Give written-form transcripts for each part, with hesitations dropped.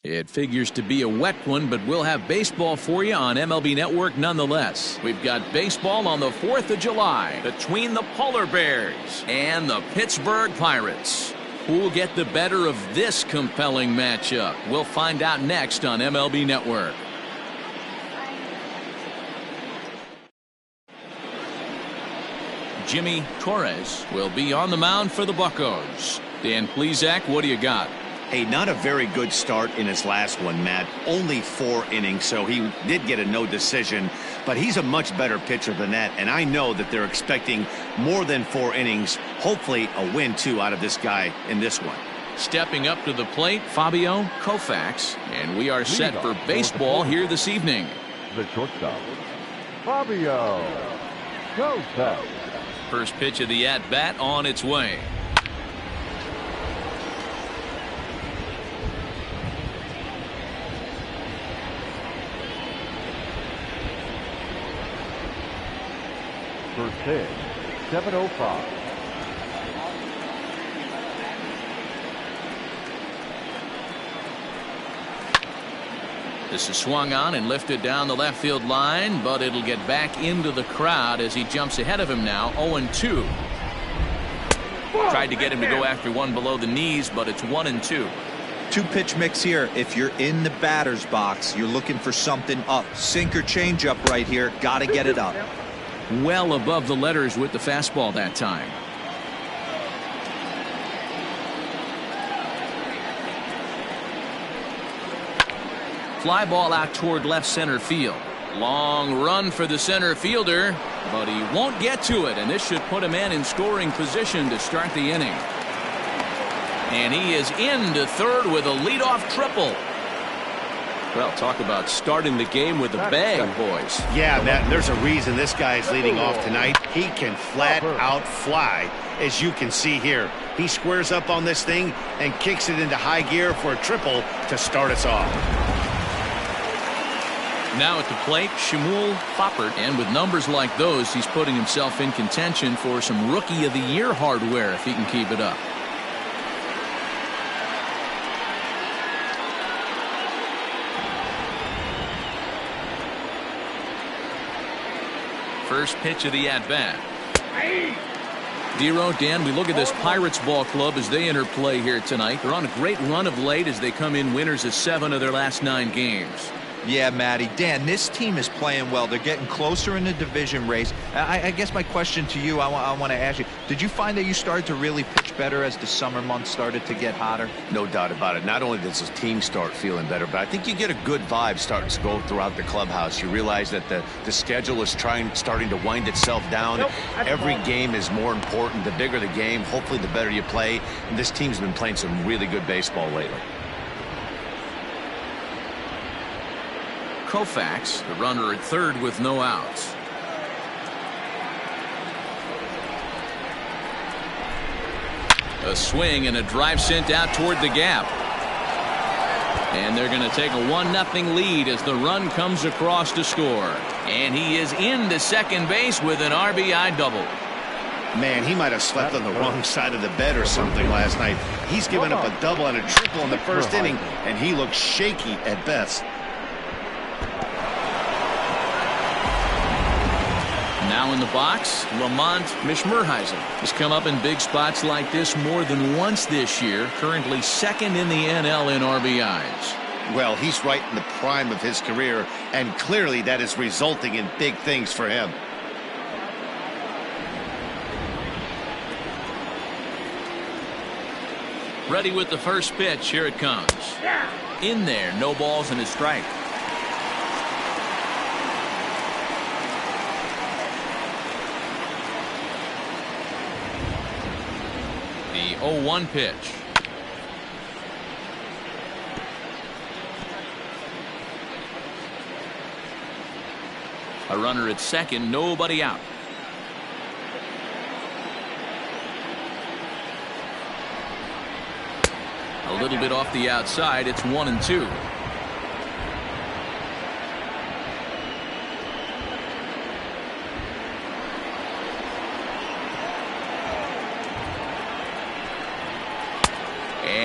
It figures to be a wet one, but we'll have baseball for you on MLB Network nonetheless. We've got baseball on the 4th of July between the Polar Bears and the Pittsburgh Pirates. Who'll get the better of this compelling matchup? We'll find out next on MLB Network. Jimmy Torres will be on the mound for the Buccos. Dan Plesac, what do you got? Hey, not a very good start in his last one, Matt. Only 4 innings, so he did get a no decision. But he's a much better pitcher than that, and I know that they're expecting more than 4 innings. Hopefully a win, too, out of this guy in this one. Stepping up to the plate, Fabio Koufax, and we are set for baseball here this evening. The shortstop, Fabio Koufax. First pitch of the at-bat on its way. First pitch, 7:05. This is swung on and lifted down the left field line, but it'll get back into the crowd as he jumps ahead of him now. 0-2. Tried to get him to go after one below the knees, but it's 1-2. 2-pitch mix here. If you're in the batter's box, you're looking for something up. Sinker changeup right here. Got to get it up. Well above the letters with the fastball that time. Fly ball out toward left center field. Long run for the center fielder, but he won't get to it, and this should put a man in scoring position to start the inning. And he is into third with a leadoff triple. Well, talk about starting the game with a bang, boys. Yeah, Matt, there's a reason this guy is leading off tonight. He can flat out fly, as you can see here. He squares up on this thing and kicks it into high gear for a triple to start us off. Now at the plate, Shmuel Foppert, and with numbers like those, he's putting himself in contention for some Rookie of the Year hardware if he can keep it up. First pitch of the at-bat. Dero, Dan, we look at this Pirates ball club as they enter play here tonight. They're on a great run of late as they come in winners of 7 of their last 9 games. Yeah, Matty. Dan, this team is playing well. They're getting closer in the division race. I guess my question to you, I want to ask you, did you find that you started to really pitch better as the summer months started to get hotter? No doubt about it. Not only does the team start feeling better, but I think you get a good vibe starting to go throughout the clubhouse. You realize that the schedule is starting to wind itself down. Every game is more important. The bigger the game, hopefully the better you play. And this team's been playing some really good baseball lately. Koufax, the runner at third with no outs. A swing and a drive sent out toward the gap. And they're going to take a 1-0 lead as the run comes across to score. And he is into second base with an RBI double. Man, he might have slept on the wrong side of the bed or something last night. He's given up a double and a triple in the first inning, and he looks shaky at best. Now in the box, Lamont Mishmerheisen has come up in big spots like this more than once this year, currently second in the NL in RBIs. Well, he's right in the prime of his career, and clearly that is resulting in big things for him. Ready with the first pitch. Here it comes. In there, no balls and a strike. The 0-1 pitch. A runner at second, nobody out. A little bit off the outside. It's 1-2.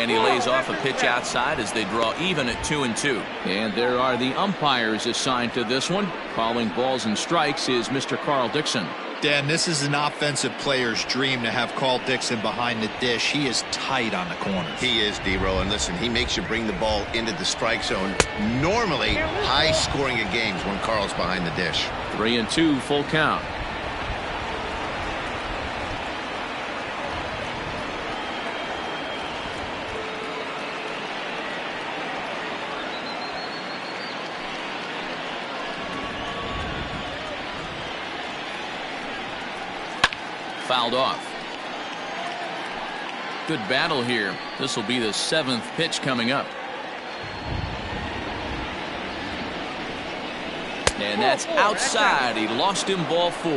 And he lays off a pitch outside as they draw even at 2-2. And there are the umpires assigned to this one. Calling balls and strikes is Mr. Carl Dixon. Dan, this is an offensive player's dream to have Carl Dixon behind the dish. He is tight on the corners. He is, D-Row, and listen, he makes you bring the ball into the strike zone. Normally, high scoring of games when Carl's behind the dish. 3-2, full count. Fouled off. Good battle here. This will be the 7th pitch coming up. And that's outside. He lost him, ball 4.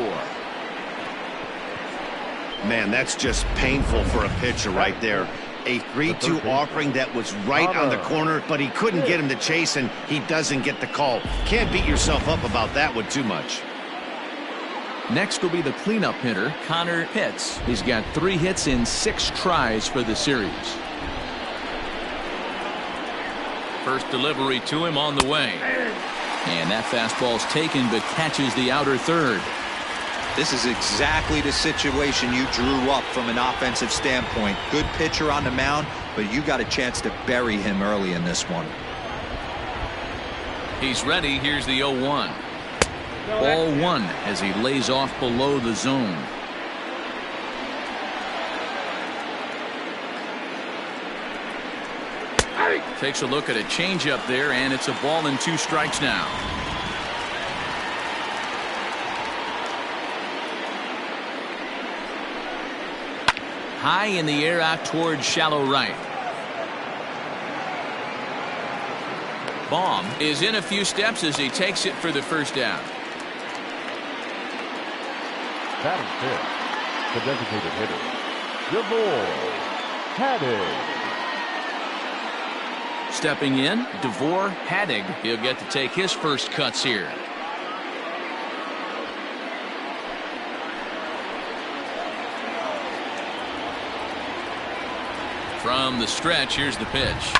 Man, that's just painful for a pitcher right there. A 3-2 offering that was right on the corner, but he couldn't get him to chase, and he doesn't get the call. Can't beat yourself up about that one too much. Next will be the cleanup hitter, Connor Pitts. He's got 3 hits in 6 tries for the series. First delivery to him on the way. And that fastball's taken but catches the outer third. This is exactly the situation you drew up from an offensive standpoint. Good pitcher on the mound, but you got a chance to bury him early in this one. He's ready. Here's the 0-1. Ball 1 as he lays off below the zone. Takes a look at a changeup there, and it's a ball and 2 strikes now. High in the air out towards shallow right. Baum is in a few steps as he takes it for the first down. Batting fifth, the designated hitter, DeVore Haddig. Stepping in, DeVore Haddig. He'll get to take his first cuts here. From the stretch, here's the pitch.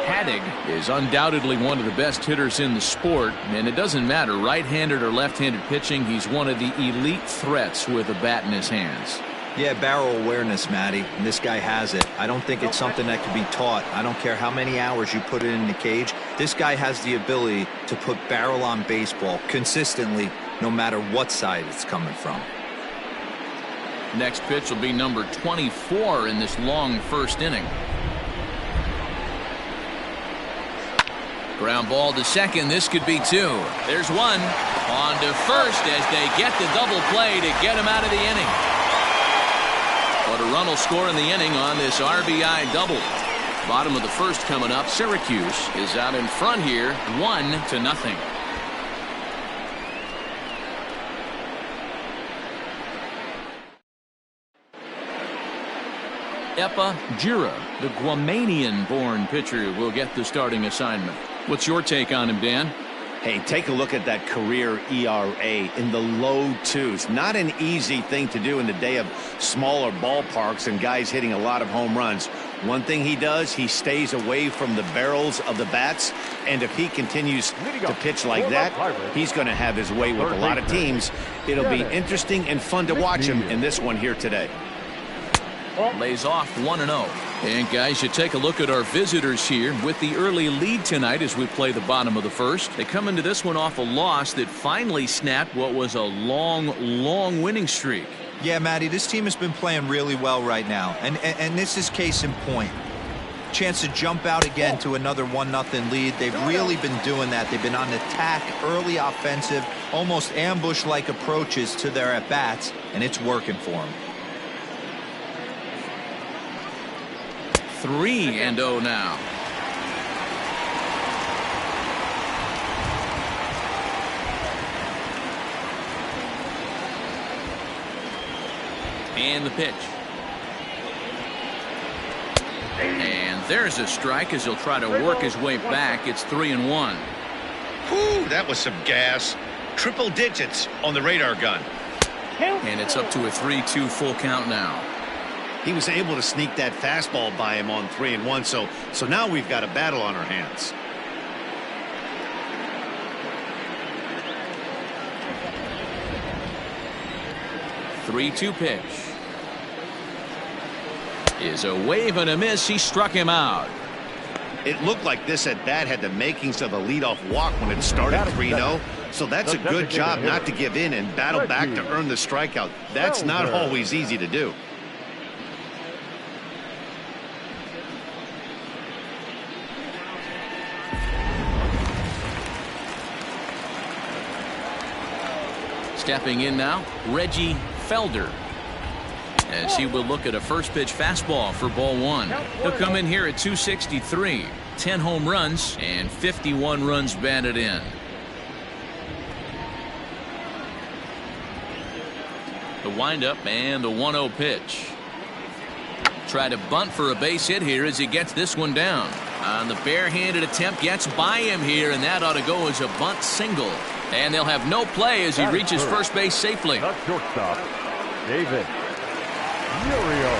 Haddig is undoubtedly one of the best hitters in the sport, and it doesn't matter right-handed or left-handed pitching. He's one of the elite threats with a bat in his hands. Yeah, barrel awareness, Matty, and this guy has it. I don't think it's something that can be taught. I don't care how many hours you put it in the cage. This guy has the ability to put barrel on baseball consistently, no matter what side it's coming from. Next pitch will be number 24 in this long first inning. Ground ball to second. This could be 2. There's 1. On to first as they get the double play to get him out of the inning. But a run will score in the inning on this RBI double. Bottom of the first coming up. Syracuse is out in front here, 1-0. Epa Jira, the Guamanian-born pitcher, will get the starting assignment. What's your take on him, Dan? Hey, take a look at that career ERA in the low 2s. Not an easy thing to do in the day of smaller ballparks and guys hitting a lot of home runs. One thing he does, he stays away from the barrels of the bats, and if he continues to pitch like that, he's going to have his way with a lot of teams. It'll be interesting and fun to watch him in this one here today. Lays off 1-0. And guys, you take a look at our visitors here with the early lead tonight as we play the bottom of the first. They come into this one off a loss that finally snapped what was a long winning streak. Yeah, Matty, this team has been playing really well right now, and this is case in point. Chance to jump out again to another 1-0 lead. They've really been doing that. They've been on attack, early offensive, almost ambush-like approaches to their at-bats, and it's working for them. 3-0 now. And the pitch. And there's a strike as he'll try to work his way back. It's 3-1. Whew, that was some gas. Triple digits on the radar gun. And it's up to a 3-2 full count now. He was able to sneak that fastball by him on 3-1, so now we've got a battle on our hands. Three-two pitch. Is a wave and a miss. He struck him out. It looked like this at bat had the makings of a leadoff walk when it started 3-0. So that's a good job not to give in and battle back to earn the strikeout. That's not always easy to do. Stepping in now, Reggie Felder, as he will look at a first pitch fastball for ball one. He'll come in here at 263, 10 home runs and 51 runs batted in. The windup and the 1-0 pitch. Try to bunt for a base hit here as he gets this one down. On the barehanded attempt, gets by him here, and that ought to go as a bunt single. And they'll have no play as he reaches first base safely. The shortstop, David Muriel.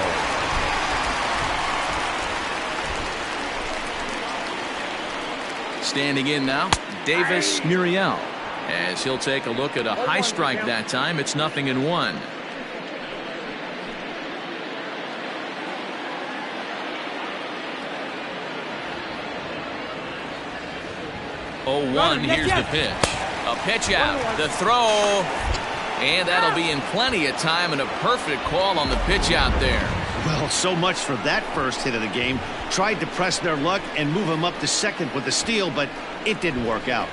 Standing in now, Davis Muriel, as he'll take a look at a high strike that time. It's 0-1. Here's the pitch. A pitch out, the throw, and that'll be in plenty of time, and a perfect call on the pitch out there. Well, so much for that first hit of the game. Tried to press their luck and move him up to second with the steal, but it didn't work out.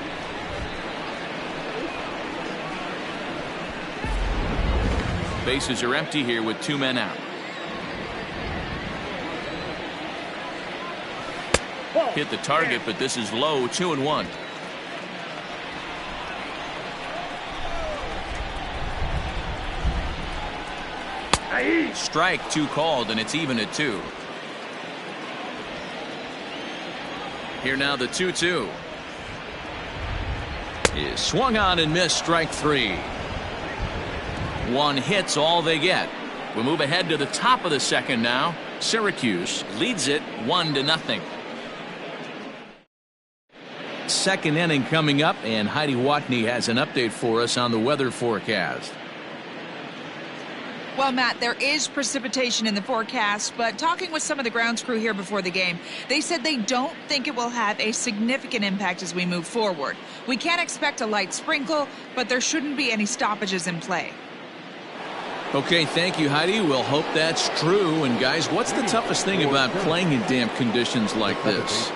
Bases are empty here with 2 men out. Hit the target, but this is low. 2-1. Strike 2 called, and it's even at 2. Here now the 2-2 is swung on and missed. Strike 3. 1 hit's all they get. We move ahead to the top of the second now. Syracuse leads it 1-0. Second inning coming up, and Heidi Watney has an update for us on the weather forecast. Well, Matt, there is precipitation in the forecast, but talking with some of the grounds crew here before the game, they said they don't think it will have a significant impact as we move forward. We can expect a light sprinkle, but there shouldn't be any stoppages in play. Okay, thank you, Heidi. We'll hope that's true. And guys, what's the toughest thing about playing in damp conditions like this?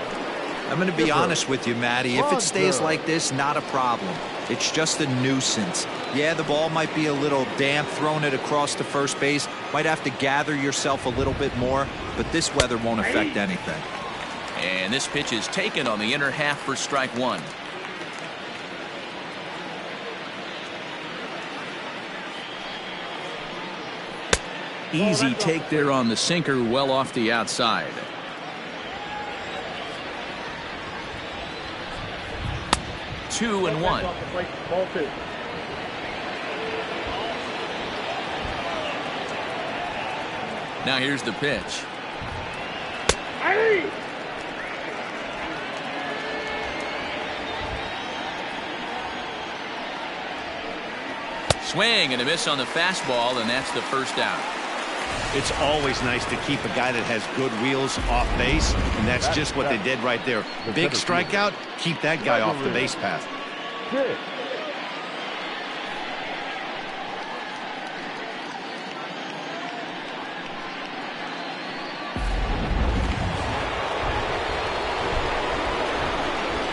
I'm going to be honest with you, Matty. If it stays like this, not a problem. It's just a nuisance. Yeah, the ball might be a little damp, throwing it across the first base. Might have to gather yourself a little bit more, but this weather won't affect anything. And this pitch is taken on the inner half for strike 1. Easy take there on the sinker, well off the outside. Two and 1. Now here's the pitch. Swing and a miss on the fastball, and that's the first out. It's always nice to keep a guy that has good wheels off base, and that's just what they did right there. Big strikeout, keep that guy off the base path.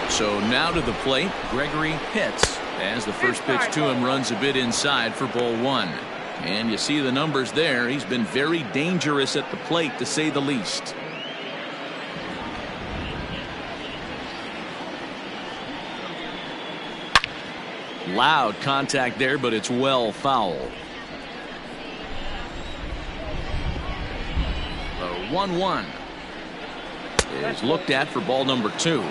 So now to the plate, Gregory Pitts, as the first pitch to him runs a bit inside for ball 1. And you see the numbers there. He's been very dangerous at the plate, to say the least. Loud contact there, but it's well fouled. The 1-1 is looked at for ball number 2.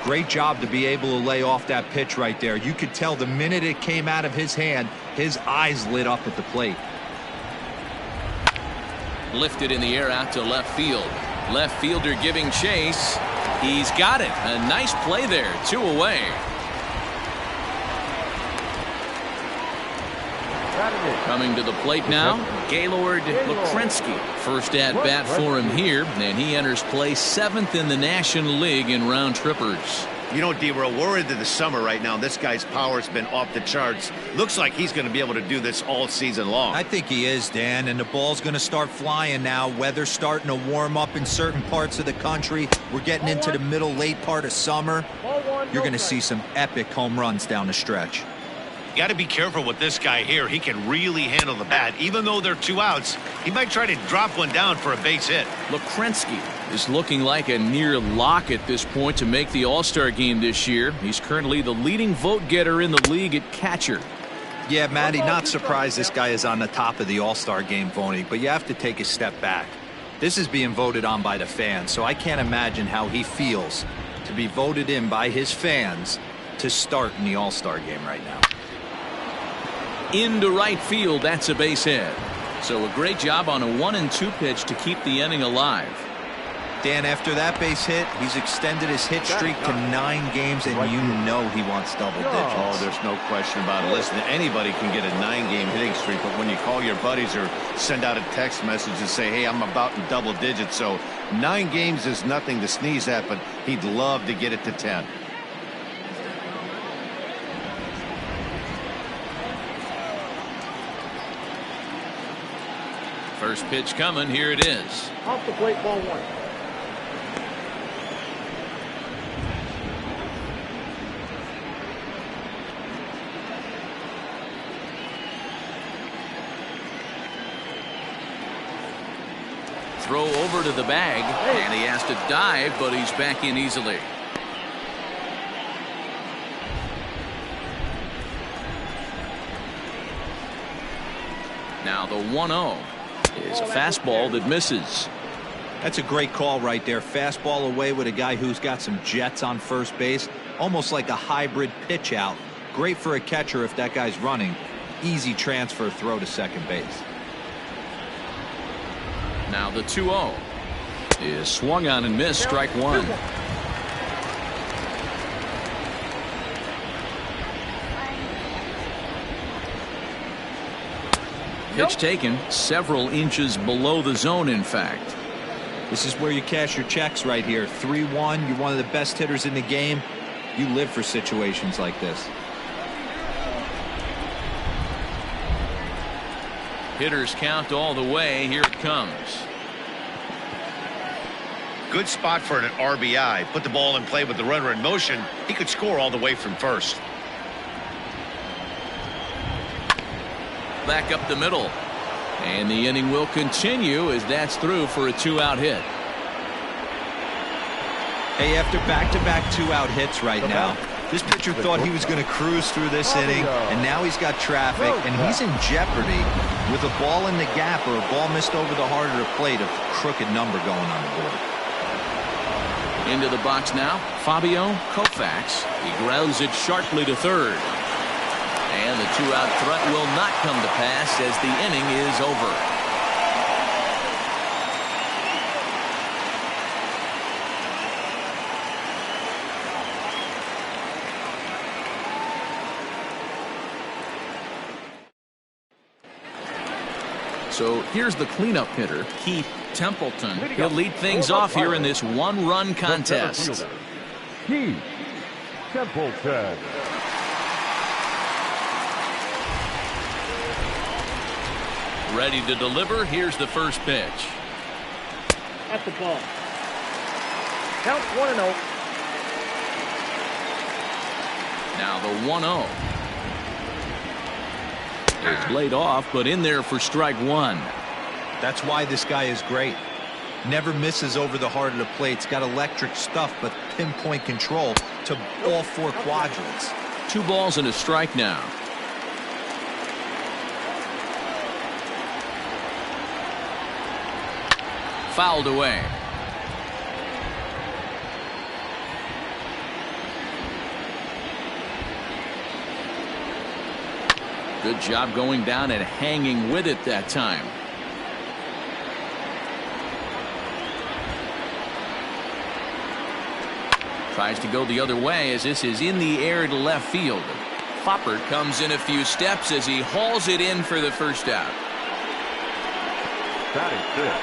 Great job to be able to lay off that pitch right there. You could tell the minute it came out of his hand, his eyes lit up at the plate. Lifted in the air out to left field. Left fielder giving chase. He's got it. A nice play there. 2 away. Coming to the plate now, Gaylord Lukrensky. First at bat for him here, and he enters play 7th in the National League in round trippers. You know, D, we're worried in the summer right now. This guy's power's been off the charts. Looks like he's going to be able to do this all season long. I think he is, Dan, and the ball's going to start flying now. Weather's starting to warm up in certain parts of the country. We're getting into the middle, late part of summer. You're going to see some epic home runs down the stretch. You got to be careful with this guy here. He can really handle the bat. Even though they're 2 outs, he might try to drop one down for a base hit. Lukrensky is looking like a near lock at this point to make the All-Star game this year. He's currently the leading vote getter in the league at catcher. Yeah, Matty, not surprised this guy is on the top of the All-Star game voting, but you have to take a step back. This is being voted on by the fans, so I can't imagine how he feels to be voted in by his fans to start in the All-Star game right now. Into right field, that's a base hit. So a great job on a 1-2 pitch to keep the inning alive. Dan, after that base hit, he's extended his hit streak to 9 games, and you know he wants double digits. Oh, there's no question about it. Listen, anybody can get a 9-game hitting streak, but when you call your buddies or send out a text message and say, hey, I'm about in double digits, so 9 games is nothing to sneeze at, but he'd love to get it to 10. First pitch coming. Here it is. Off the plate, ball 1. Throw over to the bag, and he has to dive, but he's back in easily. Now the 1-0 is a fastball that misses. That's a great call right there. Fastball away with a guy who's got some jets on first base. Almost like a hybrid pitch out. Great for a catcher if that guy's running. Easy transfer throw to second base. Now the 2-0 is swung on and missed. Strike 1. Pitch taken several inches below the zone, in fact. This is where you cash your checks right here. 3-1. You're one of the best hitters in the game. You live for situations like this. Hitters count all the way. Here it comes. Good spot for an RBI. Put the ball in play with the runner in motion. He could score all the way from first. Back up the middle, and the inning will continue as that's through for a 2-out hit. Hey, after back-to-back 2-out hits right now, this pitcher thought he was going to cruise through this inning, and now he's got traffic, and he's in jeopardy with a ball in the gap or a ball missed over the heart of the plate, a crooked number going on the board. Into the box now, Fabio Koufax. He grounds it sharply to third. And the 2-out threat will not come to pass as the inning is over. So here's the cleanup hitter, Keith Templeton. He'll lead things off here in this 1-run contest. Keith Templeton. Ready to deliver. Here's the first pitch. At the ball. Count 1-0. Now the 1-0. It's laid off, but in there for strike 1. That's why this guy is great. Never misses over the heart of the plate. He's got electric stuff, but pinpoint control to all 4 quadrants. 2 balls and a strike now. Fouled away. Good job going down and hanging with it that time. Tries to go the other way as this is in the air to left field. Foppert comes in a few steps as he hauls it in for the first out. Batting fifth,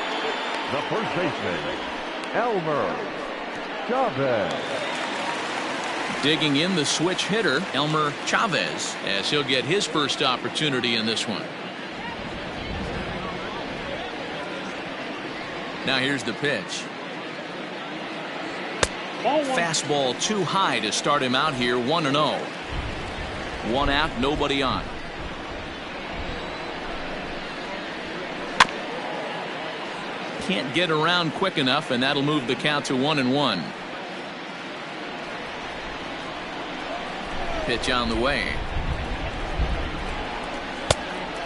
the first baseman, Elmer Chavez. Digging in the switch hitter, Elmer Chavez, as he'll get his first opportunity in this one. Now here's the pitch. Fastball too high to start him out here, 1-0. One out, nobody on. Can't get around quick enough, and that'll move the count to 1-1. Pitch on the way.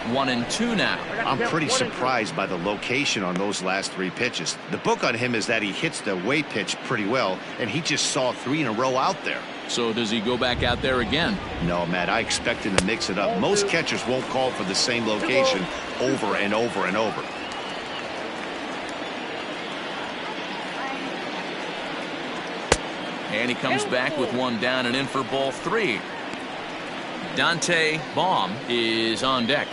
1-2 now. I'm pretty surprised by the location on those last 3 pitches. The book on him is that he hits the way pitch pretty well, and he just saw 3 in a row out there. So does he go back out there again? No, Matt, I expect him to mix it up. Most catchers won't call for the same location over and over and over. And he comes back with one down and in for ball 3. Dante Baum is on deck.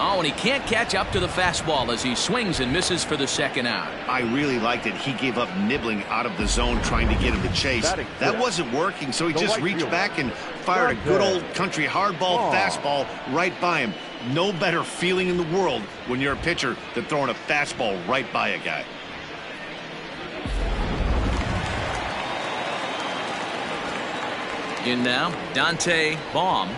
Oh, and he can't catch up to the fastball as he swings and misses for the second out. I really liked it. He gave up nibbling out of the zone trying to get him to chase. That wasn't working, so he just reached back and fired a good old country hardball fastball right by him. No better feeling in the world when you're a pitcher than throwing a fastball right by a guy. In now, Dante Baum.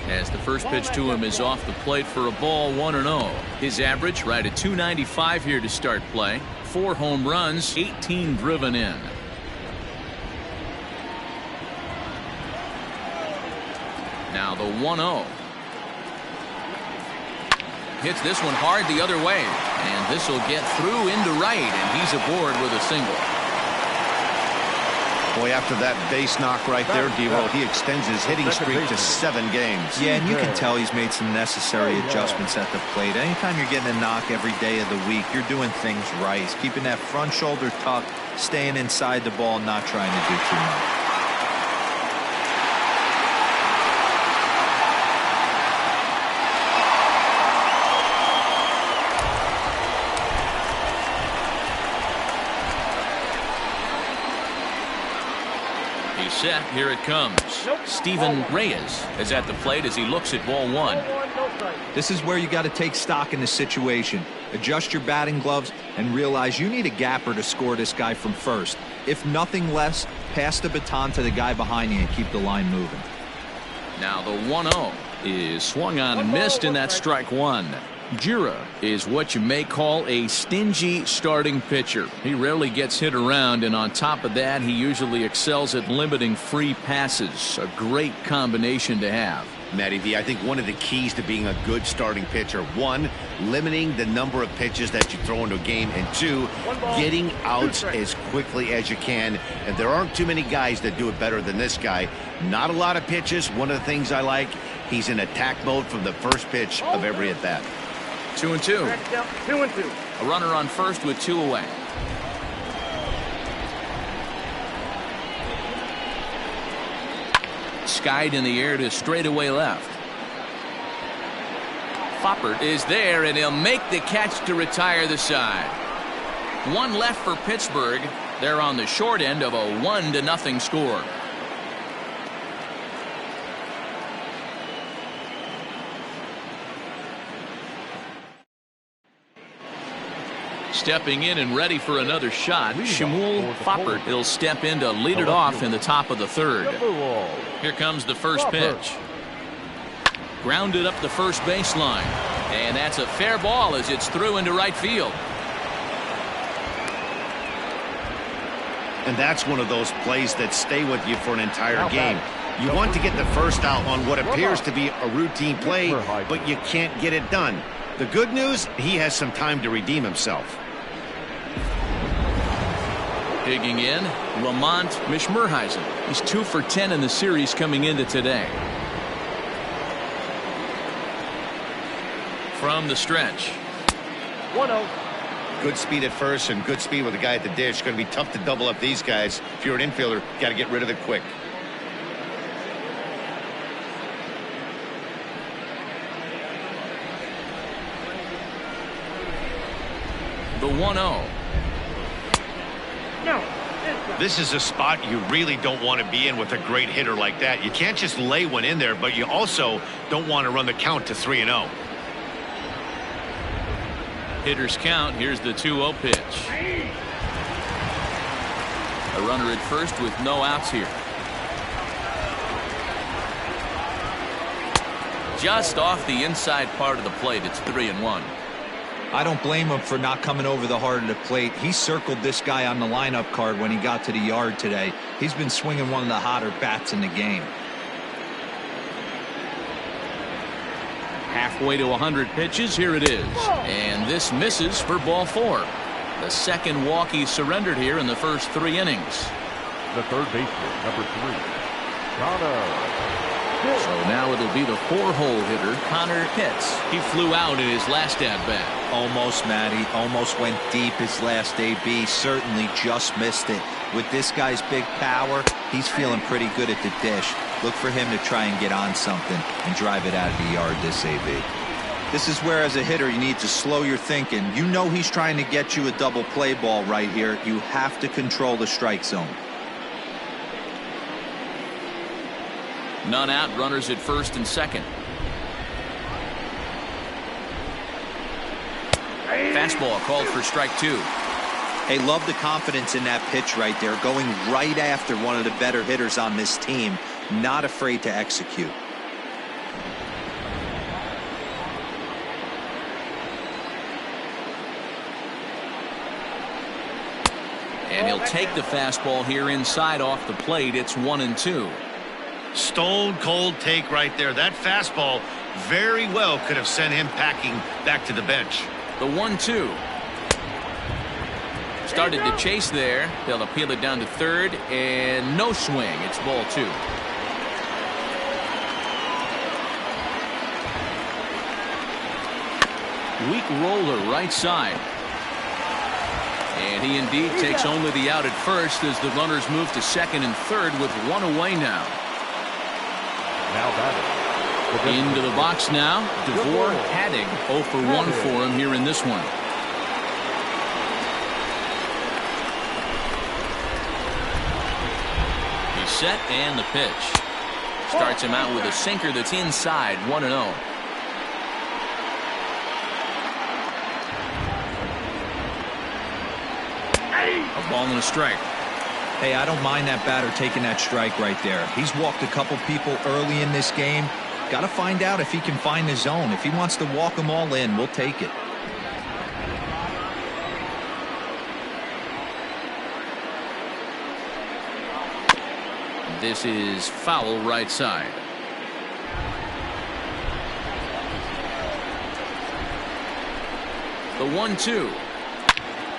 As the first pitch to him is off the plate for a ball, 1-0. His average right at 295 here to start play. 4 home runs, 18 driven in. Now the 1-0. Hits this one hard the other way. And this will get through into right, and he's aboard with a single. Boy, after that base knock right there, D-Roll, he extends his hitting streak to 7 games. Yeah, and you can tell he's made some necessary adjustments at the plate. Anytime you're getting a knock every day of the week, you're doing things right. He's keeping that front shoulder tucked, staying inside the ball, not trying to do too much. Set. Here it comes. Steven Reyes is at the plate as he looks at ball 1. This is where you got to take stock in the situation. Adjust your batting gloves and realize you need a gapper to score this guy from first. If nothing less, pass the baton to the guy behind you and keep the line moving. Now the 1-0 is swung on and missed, and that's strike 1. Jura is what you may call a stingy starting pitcher. He rarely gets hit around, and on top of that, he usually excels at limiting free passes. A great combination to have. Matty V, I think one of the keys to being a good starting pitcher, 1, limiting the number of pitches that you throw into a game, and 2, getting outs as quickly as you can. And there aren't too many guys that do it better than this guy. Not a lot of pitches. One of the things I like, he's in attack mode from the first pitch of every at-bat. 2-2. 2-2. A runner on first with 2 away. Skied in the air to straightaway left. Foppert is there, and he'll make the catch to retire the side. 1 left for Pittsburgh. They're on the short end of a 1-0 score. Stepping in and ready for another shot, Shmuel Foppert will step in to lead it off in the top of the 3rd. Here comes the first pitch. Grounded up the first baseline. And that's a fair ball as it's through into right field. And that's one of those plays that stay with you for an entire game. You want to get the first out on what appears to be a routine play, but you can't get it done. The good news, he has some time to redeem himself. Digging in, Lamont Mishmerheisen. He's 2 for 10 in the series coming into today. From the stretch. 1-0. Good speed at first and good speed with the guy at the dish. Going to be tough to double up these guys. If you're an infielder, got to get rid of it quick. The 1-0. No. This is a spot you really don't want to be in with a great hitter like that. You can't just lay one in there, but you also don't want to run the count to 3-0. Hitters count. Here's the 2-0 pitch. A runner at first with no outs here. Just off the inside part of the plate. It's 3-1. I don't blame him for not coming over the heart of the plate. He circled this guy on the lineup card when he got to the yard today. He's been swinging one of the hotter bats in the game. Halfway to 100 pitches. Here it is. And this misses for ball 4. The second walk he surrendered here in the first 3 innings. The third baseman, number 3, Connor. So now it'll be the 4-hole hitter, Connor Pitts. He flew out in his last at-bat. Almost, Matty. Almost went deep his last AB. Certainly just missed it. With this guy's big power, he's feeling pretty good at the dish. Look for him to try and get on something and drive it out of the yard this AB. This is where, as a hitter, you need to slow your thinking. You know he's trying to get you a double play ball right here. You have to control the strike zone. None out, runners at first and second. Fastball called for strike 2. Hey, love the confidence in that pitch right there. Going right after one of the better hitters on this team. Not afraid to execute. And he'll take the fastball here inside off the plate. It's 1-2. Stone cold take right there. That fastball very well could have sent him packing back to the bench. The 1-2. Started to chase there. They'll appeal it down to third, and no swing. It's ball 2. Weak roller right side. And he indeed takes only the out at first as the runners move to second and third with 1 away now. Now batting. Into the box now. DeVore Hadding 0 for 1 for him here in this one. He's set and the pitch. Starts him out with a sinker that's inside. 1-0. A ball and a strike. Hey, I don't mind that batter taking that strike right there. He's walked a couple people early in this game. Got to find out if he can find the zone. If he wants to walk them all in, we'll take it. This is foul right side. The 1-2.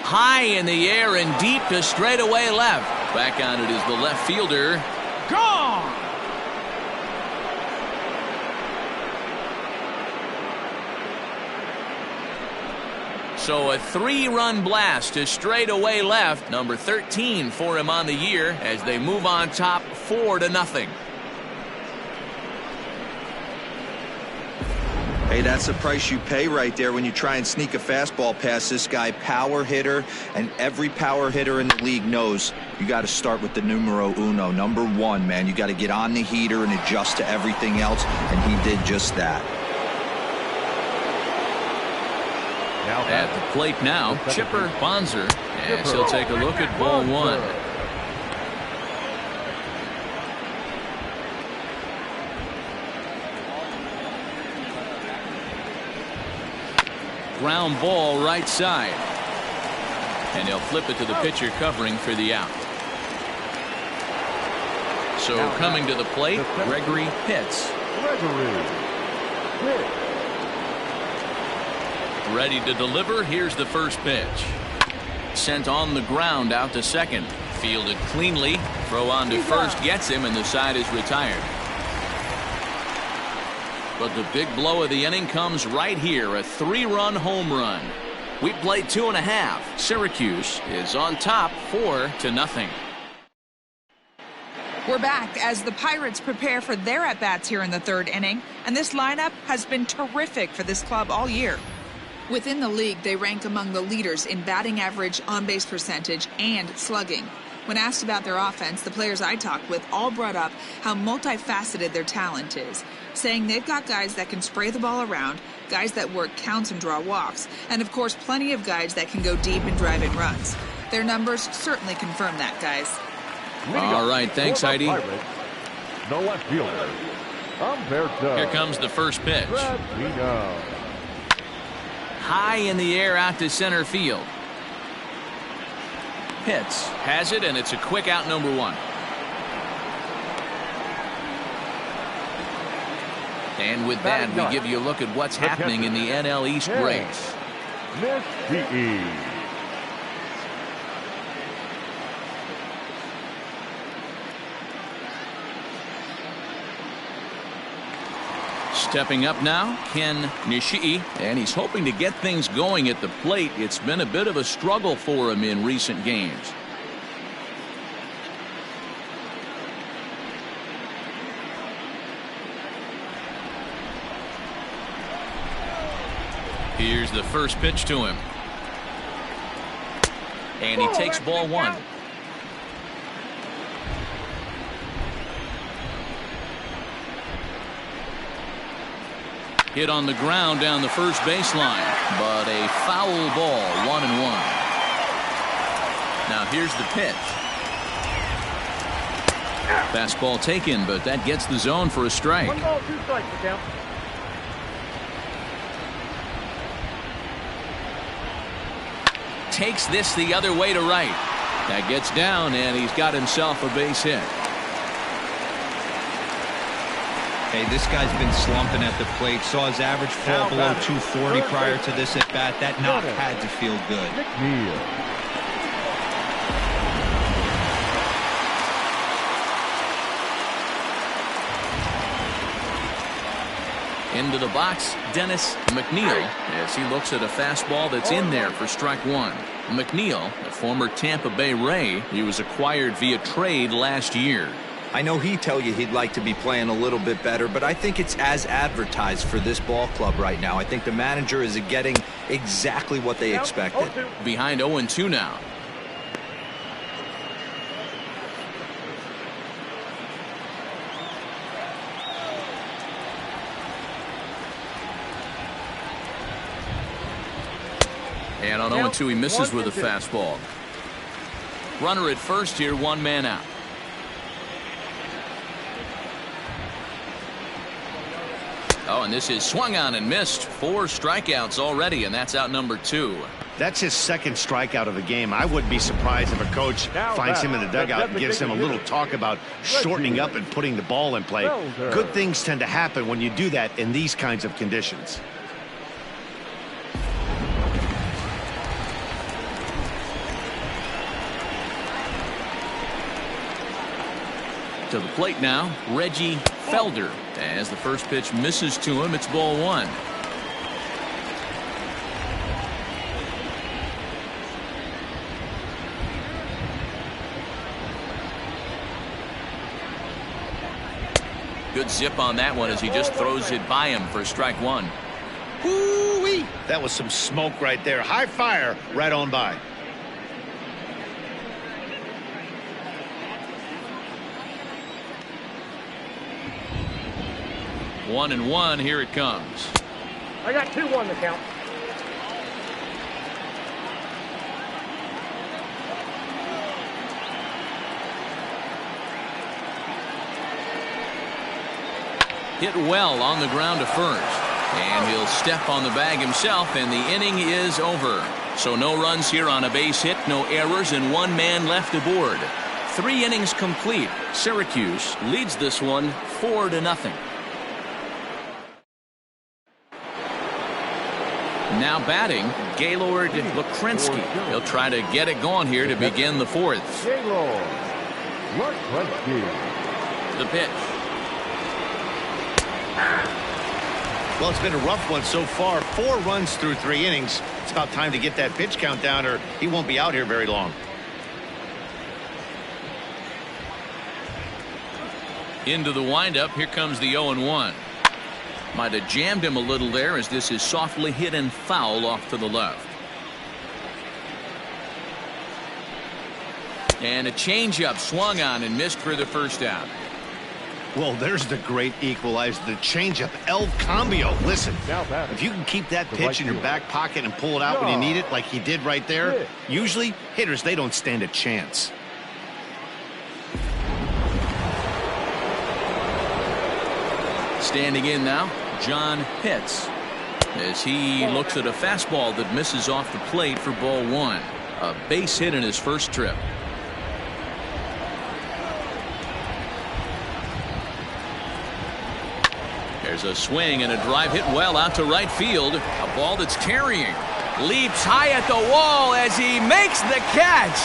High in the air and deep to straightaway left. Back on it is the left fielder. Gone! So a 3-run blast to straightaway left. Number 13 for him on the year as they move on top 4-0. Hey, that's the price you pay right there when you try and sneak a fastball past this guy. Power hitter, and every power hitter in the league knows you got to start with the numero uno, number 1, man. You got to get on the heater and adjust to everything else, and he did just that. At the plate now, Chipper Bonser, as he'll take a look at ball 1. Ground ball right side. And he'll flip it to the pitcher covering for the out. So coming to the plate, Gregory Pitts. Ready to deliver. Here's the first pitch. Sent on the ground out to second. Fielded cleanly. Throw on to first gets him, and the side is retired. But the big blow of the inning comes right here. A 3-run home run. We played 2.5. Syracuse is on top 4-0. We're back as the Pirates prepare for their at-bats here in the third inning, and this lineup has been terrific for this club all year. Within the league, they rank among the leaders in batting average, on-base percentage, and slugging. When asked about their offense, the players I talked with all brought up how multifaceted their talent is, saying they've got guys that can spray the ball around, guys that work counts and draw walks, and of course plenty of guys that can go deep and drive in runs. Their numbers certainly confirm that, guys. All right, thanks, Heidi. No left fielder. Here comes the first pitch. High in the air out to center field. Pitts has it, and it's a quick out, number 1. And with that, we give you a look at what's happening in the NL East race. Miss the E. Stepping up now, Ken Nishii, and he's hoping to get things going at the plate. It's been a bit of a struggle for him in recent games. Here's the first pitch to him. And he takes ball 1. Hit on the ground down the first baseline, but a foul ball, 1-1. Now here's the pitch. Fastball taken, but that gets the zone for a strike. 1 ball, 2 strikes, the count. Takes this the other way to right. That gets down, and he's got himself a base hit. Hey, this guy's been slumping at the plate. Saw his average fall below 240 prior to this at bat. That knock had to feel good. Into the box, Dennis McNeil, as he looks at a fastball that's in there for strike 1. McNeil, a former Tampa Bay Ray, he was acquired via trade last year. I know he'd tell you he'd like to be playing a little bit better, but I think it's as advertised for this ball club right now. I think the manager is getting exactly what they expected. Behind 0-2 now. And on 0-2, he misses with a fastball. Runner at first here, 1 man out. Oh, and this is swung on and missed. 4 strikeouts already, and that's out number 2. That's his second strikeout of the game. I wouldn't be surprised if a coach finds him in the dugout and gives him a little talk about shortening up and putting the ball in play. Good things tend to happen when you do that in these kinds of conditions. To the plate now, Reggie Felder. As the first pitch misses to him, it's ball 1. Good zip on that one as he just throws it by him for strike 1. Woo-wee! That was some smoke right there. High fire right on by. One and one, here it comes. I got 2-1 to count. Hit well on the ground to first. And he'll step on the bag himself, and the inning is over. So no runs here on a base hit, no errors, and 1 man left aboard. 3 innings complete. Syracuse leads this one 4-0. Now batting, Gaylord Lukrinsky. He'll try to get it going here to begin the fourth. Gaylord Lukrinsky. The pitch. Well, it's been a rough one so far. 4 runs through 3 innings. It's about time to get that pitch count down, or he won't be out here very long. Into the windup. Here comes the 0-1. Might have jammed him a little there, as this is softly hit and foul off to the left. And a changeup swung on and missed for the first out. Well, there's the great equalizer, the changeup, El Cambio. Listen, if you can keep that pitch in your back pocket and pull it out when you need it, like he did right there, usually hitters, they don't stand a chance. Standing in now, John Pitts, as he looks at a fastball that misses off the plate for ball 1. A base hit in his first trip. There's a swing and a drive hit well out to right field. A ball that's carrying. Leaps high at the wall as he makes the catch.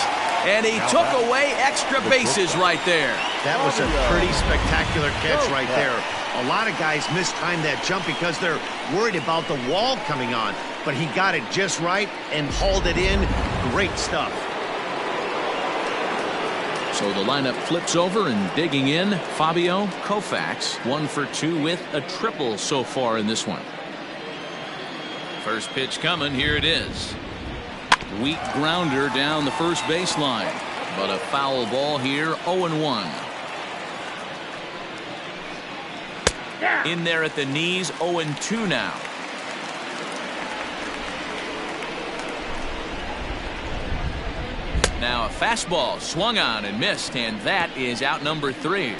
And he took away extra bases right there. That was a pretty spectacular catch right there. A lot of guys mistime that jump because they're worried about the wall coming on. But he got it just right and hauled it in. Great stuff. So the lineup flips over, and digging in, Fabio Koufax, 1 for 2 with a triple so far in this one. First pitch coming. Here it is. Weak grounder down the first baseline, but a foul ball here. 0-1. In there at the knees. 0-2 now. Now a fastball swung on and missed, and that is out number 3.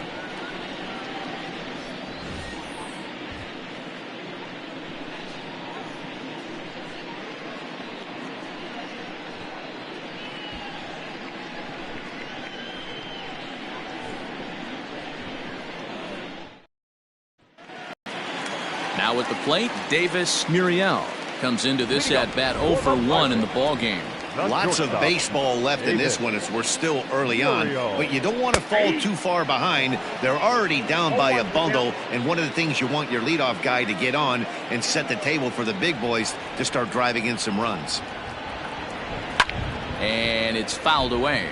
Now at the plate, Davis Muriel comes into this at bat 0 for 1 in the ball game. Lots of baseball left in this one as we're still early on, but you don't want to fall too far behind. They're already down by a bundle, and one of the things you want your leadoff guy to get on and set the table for the big boys to start driving in some runs. And it's fouled away.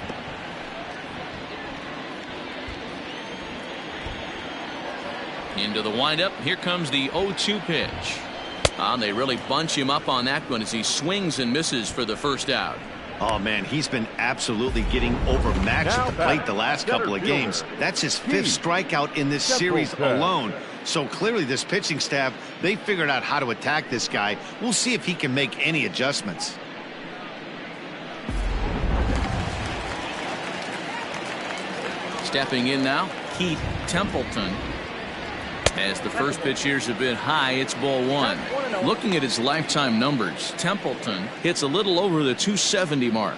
Into the windup. Here comes the 0-2 pitch. They really bunch him up on that one as he swings and misses for the first out. Oh, man, he's been absolutely getting overmatched at the plate the last couple of games. That's his 5th strikeout in this series alone. So clearly this pitching staff, they figured out how to attack this guy. We'll see if he can make any adjustments. Stepping in now, Keith Templeton. As the first pitch here is a bit high, it's ball 1. Looking at his lifetime numbers, Templeton hits a little over the 270 mark.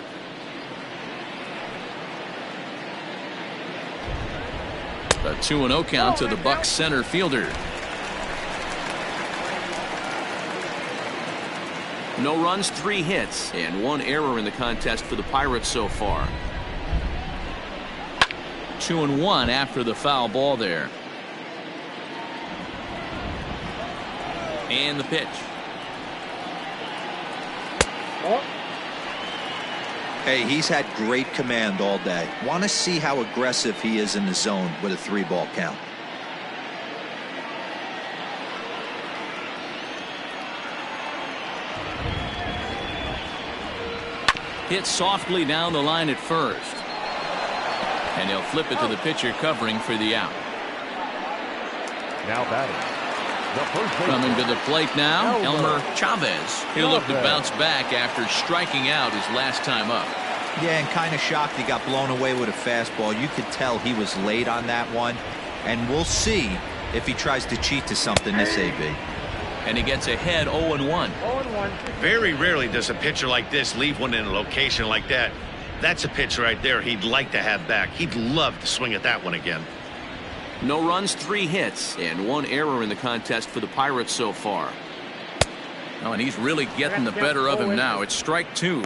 A 2-0 count to the Bucs center fielder. No runs, 3 hits, and 1 error in the contest for the Pirates so far. 2-1 after the foul ball there. And the pitch. Hey, he's had great command all day. Want to see how aggressive he is in the zone with a 3-ball count. Hit softly down the line at first. And they'll flip it to the pitcher covering for the out. Now batting. Coming to the plate now, Elmer Chavez. He'll look to bounce back after striking out his last time up. Yeah, and kind of shocked he got blown away with a fastball. You could tell he was late on that one. And we'll see if he tries to cheat to something this AB. And he gets ahead 0-1. Very rarely does a pitcher like this leave one in a location like that. That's a pitch right there he'd like to have back. He'd love to swing at that one again. No runs, 3 hits, and 1 error in the contest for the Pirates so far. Oh, and he's really getting the better of him now. It's strike 2.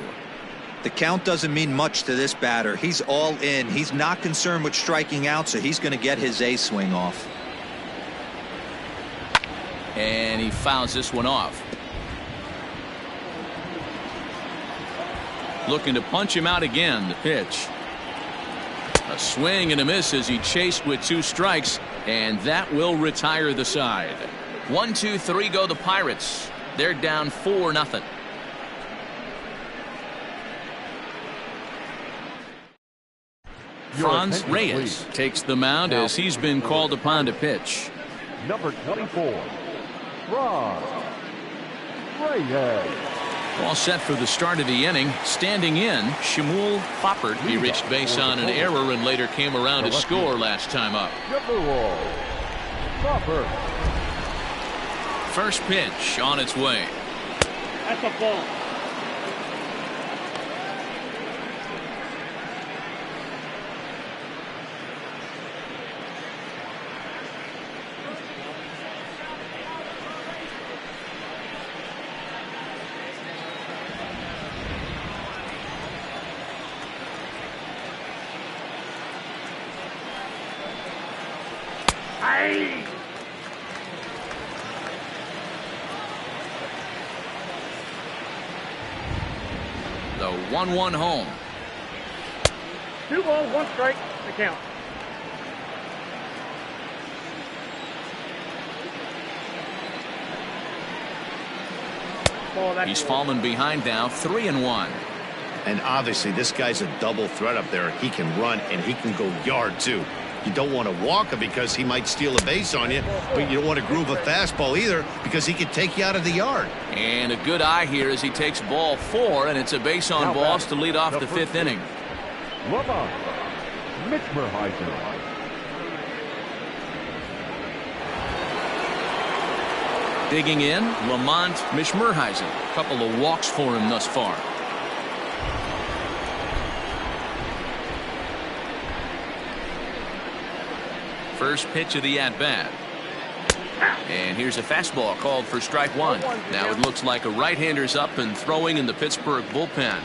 The count doesn't mean much to this batter. He's all in. He's not concerned with striking out, so he's going to get his A swing off. And he fouls this one off. Looking to punch him out again. The pitch. A swing and a miss as he chased with 2 strikes, and that will retire the side. 1, 2, 3 go the Pirates. They're down 4-0. Franz Reyes takes the mound as he's been called upon to pitch. Number 24, Franz Reyes. All set for the start of the inning. Standing in, Shmuel Foppert. He reached base on an error and later came around to score last time up. Number 1, Foppert. First pitch on its way. That's a ball. The 1-1 home. 2 balls, 1 strike. The count. He's fallen behind now, 3-1. And obviously this guy's a double threat up there. He can run and he can go yard too. You don't want to walk him because he might steal a base on you, but you don't want to groove a fastball either because he could take you out of the yard. And a good eye here as he takes ball 4, and it's a base on balls to lead off the 5th inning. Lamont Mitchmerheiser. Digging in, Lamont Mitchmerheiser. A couple of walks for him thus far. First pitch of the at-bat. And here's a fastball called for strike 1. Now it looks like a right-hander's up and throwing in the Pittsburgh bullpen.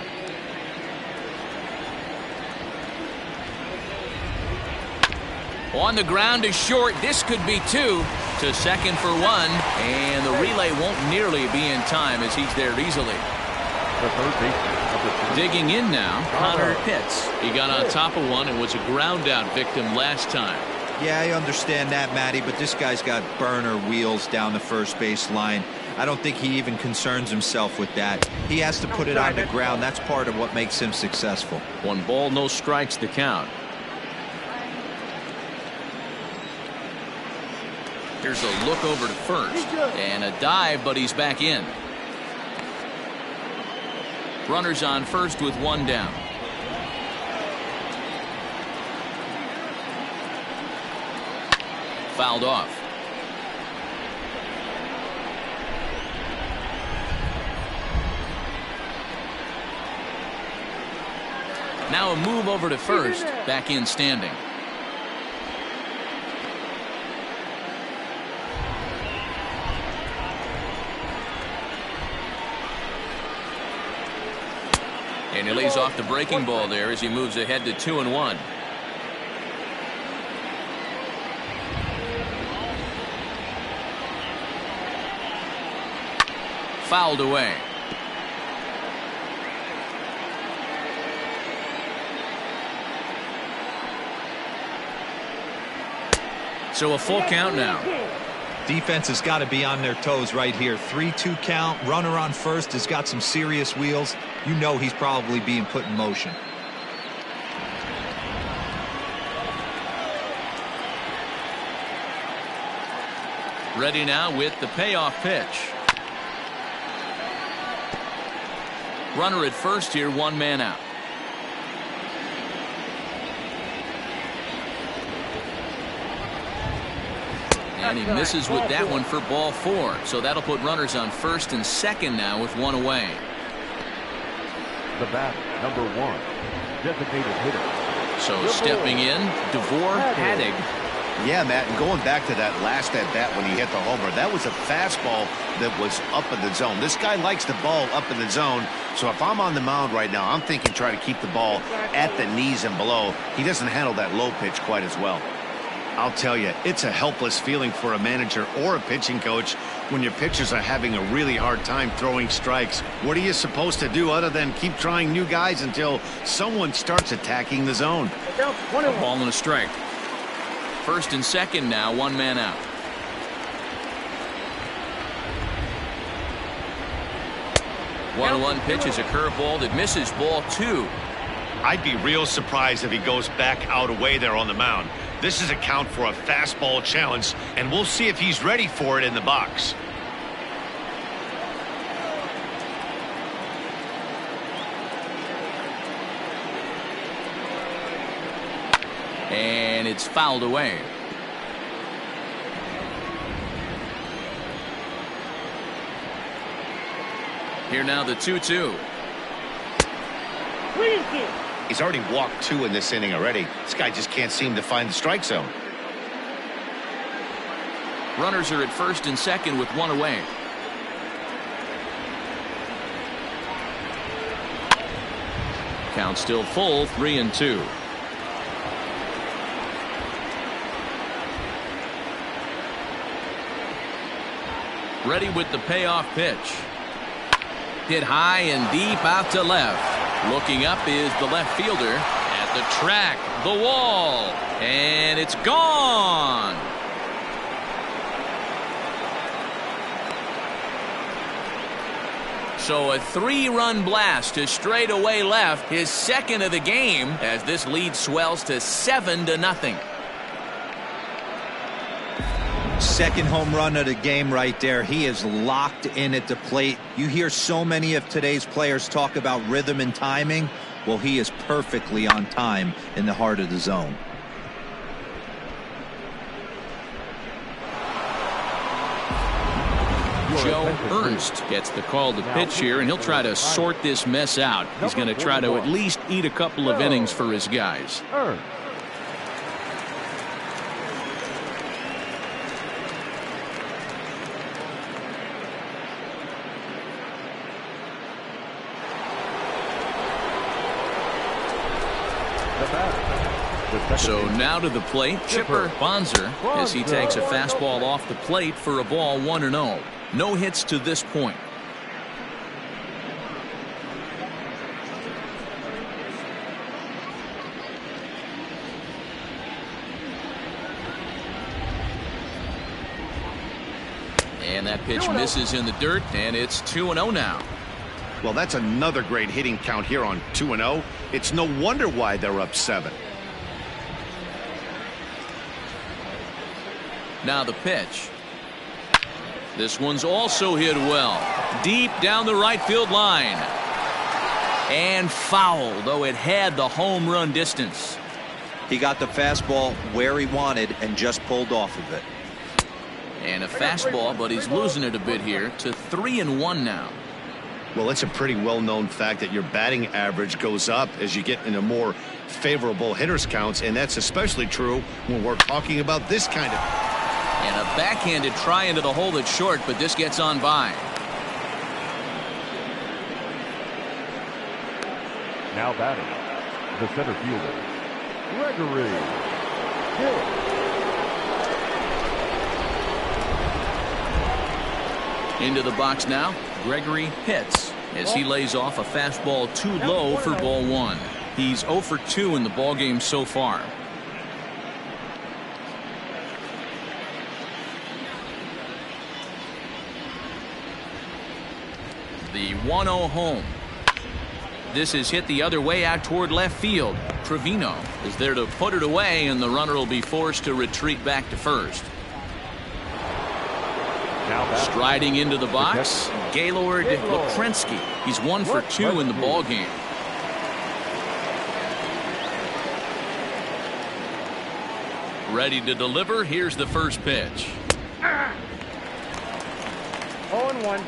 On the ground is short. This could be 2. To second for 1. And the relay won't nearly be in time as he's there easily. The third baseman. Digging in now, Connor Pitts. He got on top of one and was a ground-out victim last time. Yeah, I understand that, Matty, but this guy's got burner wheels down the first base line. I don't think he even concerns himself with that. He has to put it on the ground. That's part of what makes him successful. 1 ball, no strikes to count. Here's a look over to first. And a dive, but he's back in. Runners on first with 1 down. Fouled off. Now a move over to first. Back in standing. And he lays off the breaking ball there as he moves ahead to 2-1. Fouled away. So a full count now. Defense has got to be on their toes right here. 3-2 count. Runner on first has got some serious wheels. You know he's probably being put in motion. Ready now with the payoff pitch. Runner at first here, 1 man out. And he misses with that one for ball 4. So that'll put runners on first and second now with 1 away. The bat, number 1, designated hitter. So stepping in, DeVore Haddock. Yeah, Matt, and going back to that last at-bat when he hit the homer, that was a fastball that was up in the zone. This guy likes the ball up in the zone, so if I'm on the mound right now, I'm thinking try to keep the ball at the knees and below. He doesn't handle that low pitch quite as well. I'll tell you, it's a helpless feeling for a manager or a pitching coach when your pitchers are having a really hard time throwing strikes. What are you supposed to do other than keep trying new guys until someone starts attacking the zone? A ball and a strike. First and second now, one man out. One pitch is a curveball that misses, ball 2. I'd be real surprised if he goes back out away there on the mound. This is a count for a fastball challenge, and we'll see if he's ready for it in the box. And it's fouled away. Here now the 2-2. He's already walked 2 in this inning already. This guy just can't seem to find the strike zone. Runners are at first and second with 1 away. Count still full, 3-2. Ready with the payoff pitch. Hit high and deep out to left. Looking up is the left fielder at the track, the wall, and it's gone. So a 3-run blast to straightaway left, his second of the game, as this lead swells to 7-0. Second home run of the game right there. He is locked in at the plate. You hear so many of today's players talk about rhythm and timing. Well, he is perfectly on time in the heart of the zone. Joe Ernst gets the call to pitch here, and he'll try to sort this mess out. He's going to try to at least eat a couple of innings for his guys. So now to the plate, Chipper Bonser, as he takes a fastball off the plate for a ball 1-0. No hits to this point. And that pitch misses in the dirt, and it's 2-0 now. Well, that's another great hitting count here on 2-0. It's no wonder why they're up 7. Now the pitch. This one's also hit well. Deep down the right field line. And foul, though it had the home run distance. He got the fastball where he wanted and just pulled off of it. And a fastball, but he's losing it a bit here to 3-1 now. Well, it's a pretty well-known fact that your batting average goes up as you get into more favorable hitters counts, and that's especially true when we're talking about this kind of. And a backhanded try into the hole that's short, but this gets on by. Now batting, the center fielder, Gregory Hill. Into the box now, Gregory hits as he lays off a fastball too low for ball 1. He's 0 for 2 in the ballgame so far. The 1-0 home. This is hit the other way out toward left field. Trevino is there to put it away, and the runner will be forced to retreat back to first. Striding into the box, Gaylord Loprensky. He's 1 for 2 in the ballgame. Ready to deliver. Here's the first pitch. 0-1.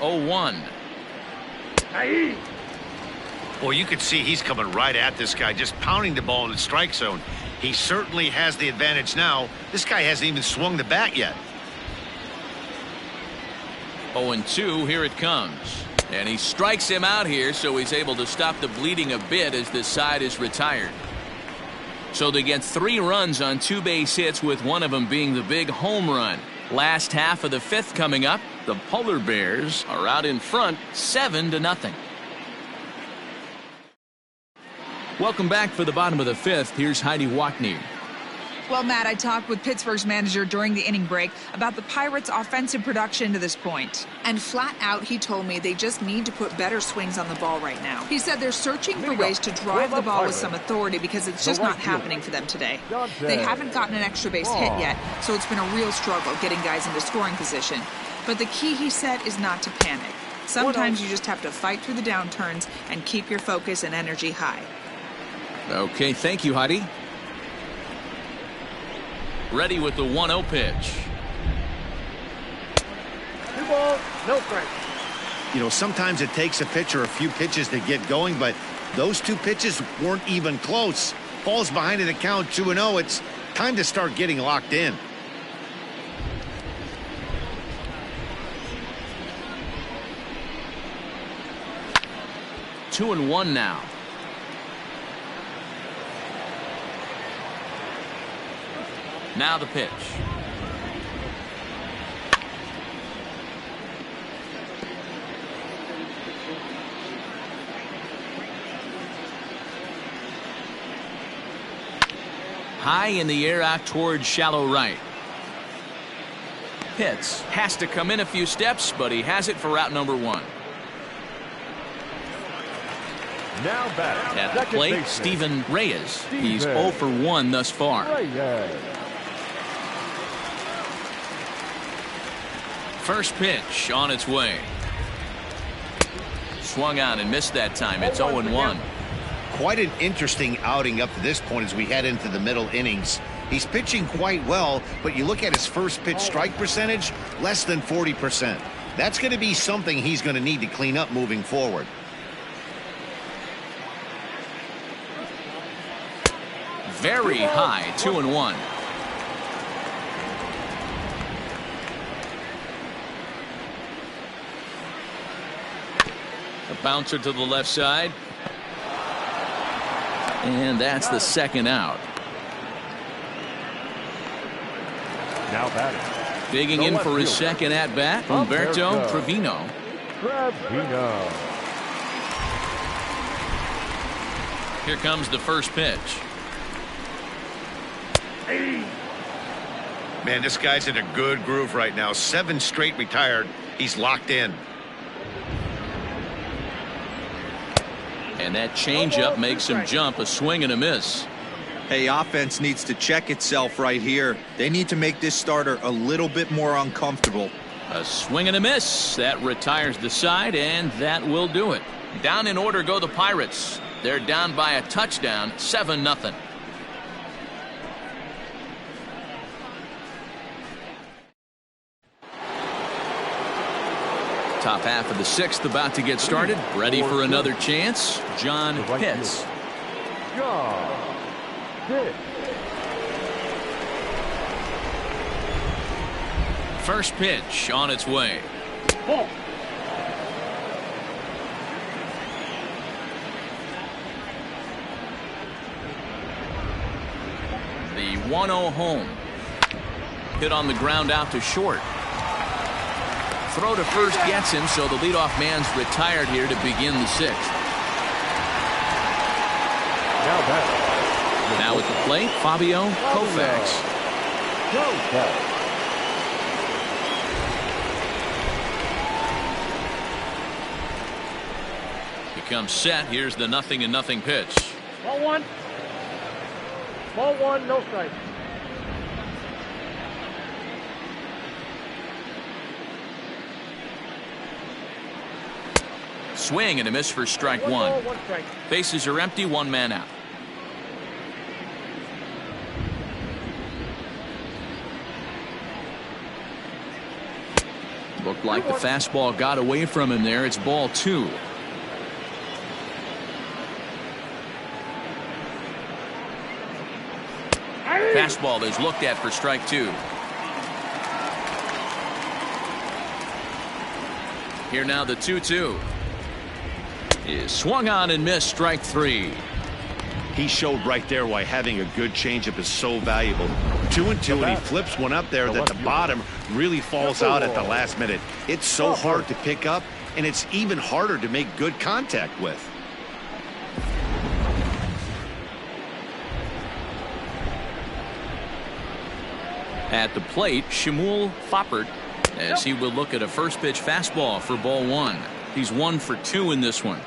0-1. Hey. Well, you can see he's coming right at this guy, just pounding the ball in the strike zone. He certainly has the advantage now. This guy hasn't even swung the bat yet. 0-2, here it comes. And he strikes him out here, so he's able to stop the bleeding a bit as this side is retired. So they get 3 runs on 2 base hits, with one of them being the big home run. Last half of the 5th coming up. The Polar Bears are out in front 7-0. Welcome back for the bottom of the 5th. Here's Heidi Watney. Well, Matt, I talked with Pittsburgh's manager during the inning break about the Pirates' offensive production to this point. And flat out, he told me they just need to put better swings on the ball right now. He said they're searching for ways to drive the ball with some authority because it's just not happening for them today. They haven't gotten an extra base hit yet, so it's been a real struggle getting guys into scoring position. But the key, he said, is not to panic. Sometimes you just have to fight through the downturns and keep your focus and energy high. Okay, thank you, Heidi. Ready with the 1-0 pitch. 2 balls, no strikes. You know, sometimes it takes a pitcher a few pitches to get going, but those 2 pitches weren't even close. Falls behind in the count 2-0. It's time to start getting locked in. Two and one now. Now the pitch. High in the air out towards shallow right. Pitts has to come in a few steps, but he has it for out number 1. Now back at the plate, Steven Reyes. He's 0 for 1 thus far. First pitch on its way. Swung out and missed that time. It's 0-1. Quite an interesting outing up to this point as we head into the middle innings. He's pitching quite well, but you look at his first pitch strike percentage, less than 40%. That's going to be something he's going to need to clean up moving forward. Very high, 2-1. A bouncer to the left side. And that's the second out. Now batting. Digging in for his second at bat, Humberto Trevino. Here comes the first pitch. Man, this guy's in a good groove right now. 7 straight retired. He's locked in. And that changeup makes him jump. A swing and a miss. Hey, offense needs to check itself right here. They need to make this starter a little bit more uncomfortable. A swing and a miss. That retires the side, and that will do it. Down in order go the Pirates. They're down by a touchdown, 7-0. Top half of the 6th about to get started. Ready for another chance. John Pitts. First pitch on its way. The 1-0 home. Hit on the ground out to short. Throw to first gets him, so the leadoff man's retired here to begin the 6th. Now at the plate, Fabio Koufax. He comes set. Here's the 0-0 pitch. Ball 1. Ball 1, no strike. Swing and a miss for strike 1. Ball, 1 strike. Bases are empty, 1 man out. Will Looked like the fastball got away from him there. It's ball 2. Fastball is looked at for strike 2. Here now the 2-2 is swung on and missed. Strike 3. He showed right there why having a good changeup is so valuable. 2-2, and he flips one up there that the bottom really falls out at the last minute. It's so hard to pick up, and it's even harder to make good contact with. At the plate, Shmuel Foppert, as he will look at a first pitch fastball for ball 1. He's 1 for 2 in this one.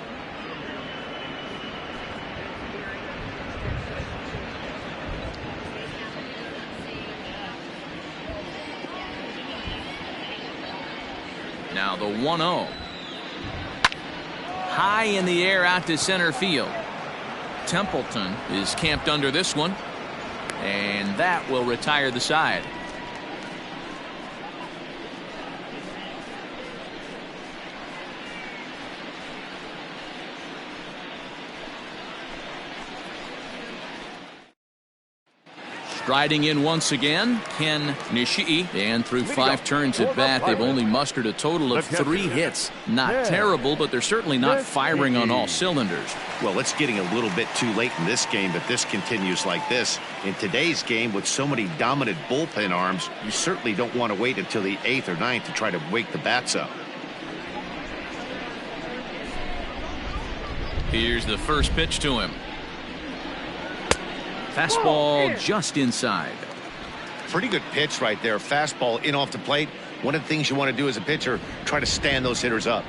Now the 1-0. High in the air out to center field. Templeton is camped under this one, and that will retire the side. Striding in once again, Ken Nishii, and through 5 turns at bat, they've only mustered a total of 3 hits. Not terrible, but they're certainly not firing on all cylinders. Well, it's getting a little bit too late in this game, but this continues like this. In today's game, with so many dominant bullpen arms, you certainly don't want to wait until the 8th or 9th to try to wake the bats up. Here's the first pitch to him. Fastball just inside. Pretty good pitch right there. Fastball in off the plate. One of the things you want to do as a pitcher, try to stand those hitters up.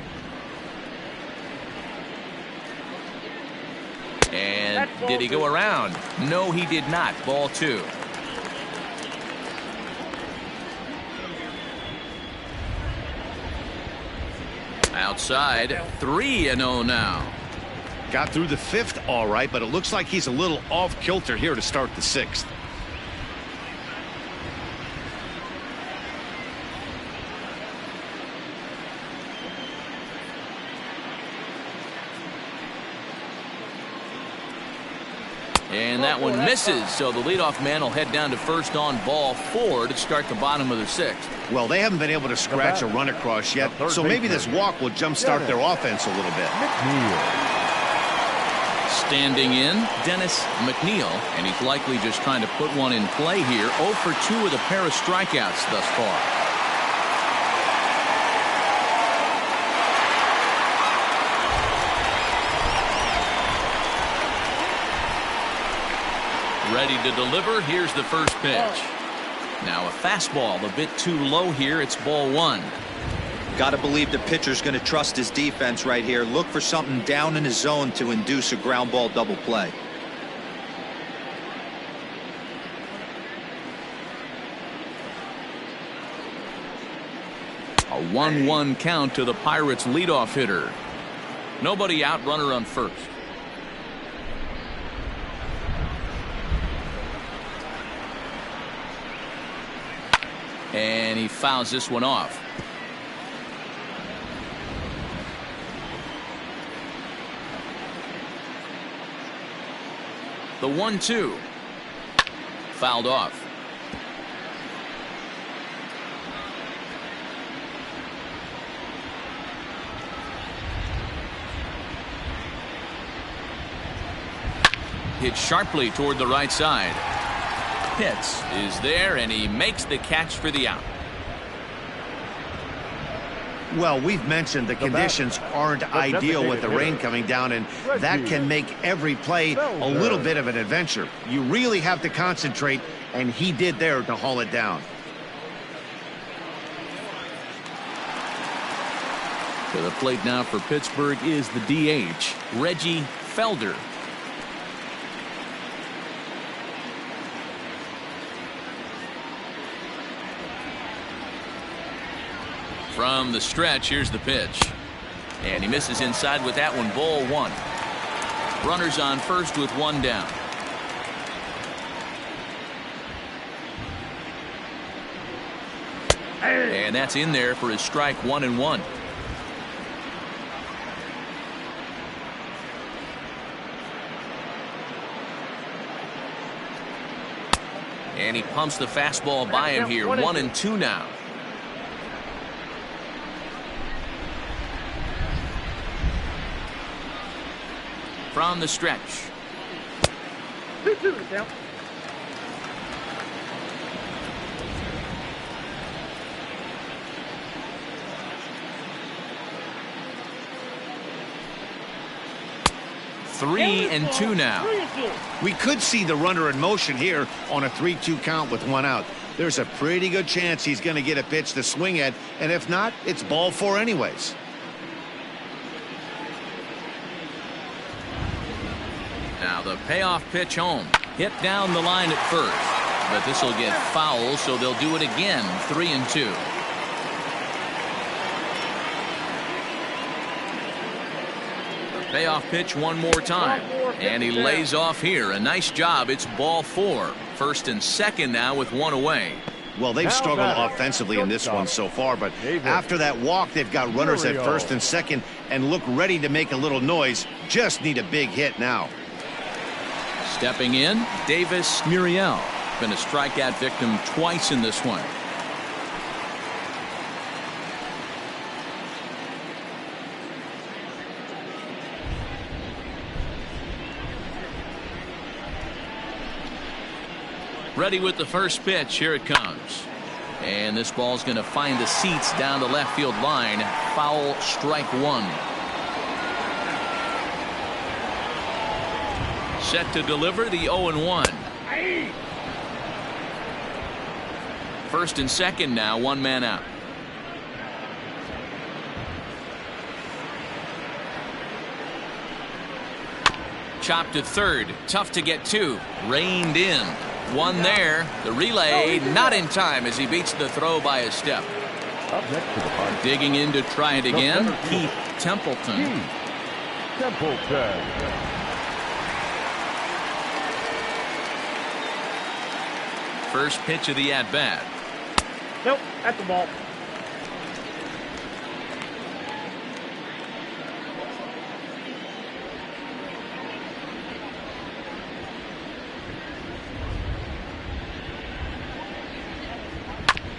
And did he go around? No, he did not. Ball 2. Outside, 3-0 now. Got through the 5th all right, but it looks like he's a little off kilter here to start the 6th. And that one misses, so the leadoff man will head down to first on ball 4 to start the bottom of the 6th. Well, they haven't been able to scratch a run across yet, so maybe this walk will jumpstart their offense a little bit. Standing in, Dennis McNeil, and he's likely just trying to put one in play here. 0 for 2 with a pair of strikeouts thus far. Ready to deliver. Here's the first pitch. Now a fastball a bit too low here. It's ball 1. Got to believe the pitcher's going to trust his defense right here. Look for something down in his zone to induce a ground ball double play. A 1-1 count to the Pirates leadoff hitter. Nobody out, runner on first. And he fouls this one off. The 1-2 fouled off. Hit sharply toward the right side. Pitts is there, and he makes the catch for the out. Well, we've mentioned the conditions aren't ideal with the rain coming down, and that can make every play a little bit of an adventure. You really have to concentrate, and he did there to haul it down. To the plate now for Pittsburgh is the DH, Reggie Felder. From the stretch, here's the pitch. And he misses inside with that one, ball 1. Runners on first with 1 down. And that's in there for his strike 1-1. And he pumps the fastball by him here. 1-2 now. From the stretch. 2-2 down. Three and two now. We could see the runner in motion here on a 3-2 count with 1 out. There's a pretty good chance he's going to get a pitch to swing at, and if not, it's ball 4 anyways. Now the payoff pitch home. Hit down the line at first, but this will get foul, so they'll do it again. 3-2. Payoff pitch one more time, and he lays off here. A nice job. It's ball 4. First and second now with 1 away. Well, they've struggled offensively in this one so far, but after that walk, they've got runners at first and second and look ready to make a little noise. Just need a big hit now. Stepping in, Davis Muriel. Been a strikeout victim twice in this one. Ready with the first pitch. Here it comes. And this ball's going to find the seats down the left field line. Foul, strike 1. Set to deliver the 0-1. First and second now, 1 man out. Chopped to third. Tough to get to. Reined in. 1 there. The relay not in time as he beats the throw by a step. Up next to the park. Digging in to try it again. Keith Templeton. Templeton. First pitch of the at-bat. Nope, at the ball.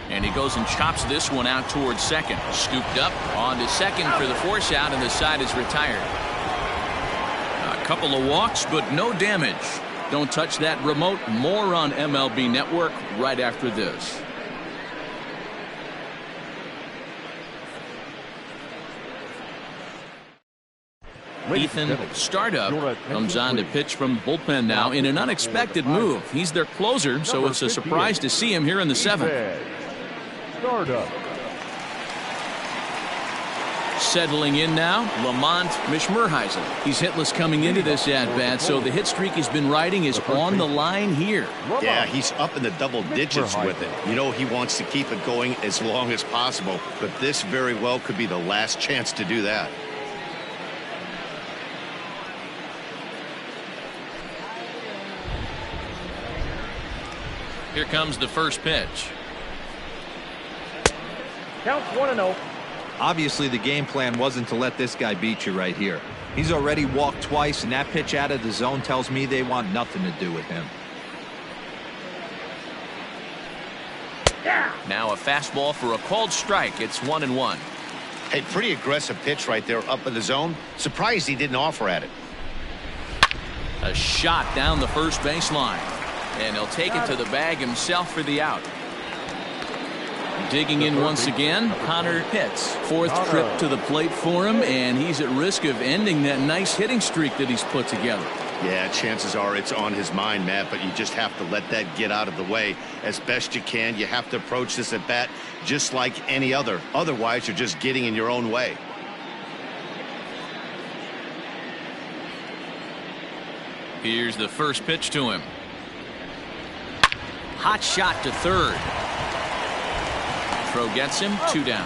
And he goes and chops this one out towards second. Scooped up on to second for the force out, and the side is retired. A couple of walks, but no damage. Don't touch that remote. More on MLB Network right after this. Ethan Startup comes on to pitch from bullpen now in an unexpected move. He's their closer, so it's a surprise to see him here in the 7th. Startup. Settling in now, Lamont Mishmerheisen. He's hitless coming into this at-bat, so the hit streak he's been riding is on the line here. Yeah, he's up in the double digits with it. You know he wants to keep it going as long as possible, but this very well could be the last chance to do that. Here comes the first pitch. Counts 1-0. Obviously, the game plan wasn't to let this guy beat you right here. He's already walked twice, and that pitch out of the zone tells me they want nothing to do with him. Yeah. Now a fastball for a called strike. It's 1-1. Hey, pretty aggressive pitch right there up in the zone. Surprised he didn't offer at it. A shot down the first baseline. And he'll take it to the bag himself for the out. Digging in once again, Connor Pitts. 4th trip to the plate for him, and he's at risk of ending that nice hitting streak that he's put together. Yeah, chances are it's on his mind, Matt, but you just have to let that get out of the way as best you can. You have to approach this at bat just like any other. Otherwise, you're just getting in your own way. Here's the first pitch to him. Hot shot to third. Throw gets him, 2 down.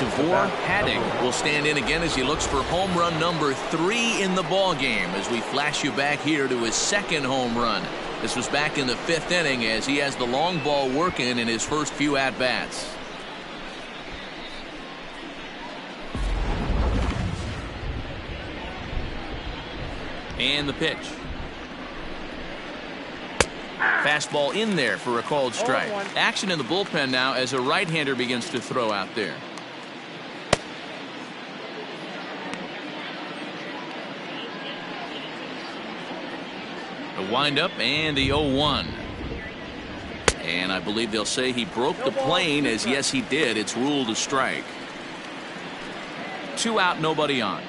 DeVore Hadding will stand in again as he looks for home run number 3 in the ball game as we flash you back here to his 2nd home run. This was back in the 5th inning as he has the long ball working in his first few at-bats. And the pitch. Fastball in there for a called strike. Action in the bullpen now as a right-hander begins to throw out there. The windup and the 0-1. And I believe they'll say he broke the plane, as yes he did. It's ruled a strike. 2 out, nobody on.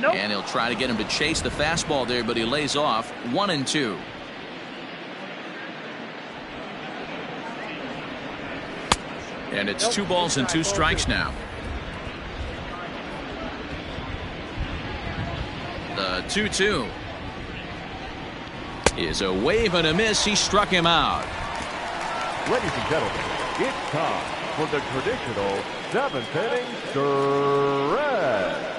And he'll try to get him to chase the fastball there, but he lays off. 1-2. And it's 2 balls and 2 strikes now. The 2-2 is a wave and a miss. He struck him out. Ladies and gentlemen, it's time for the traditional 7th inning stretch.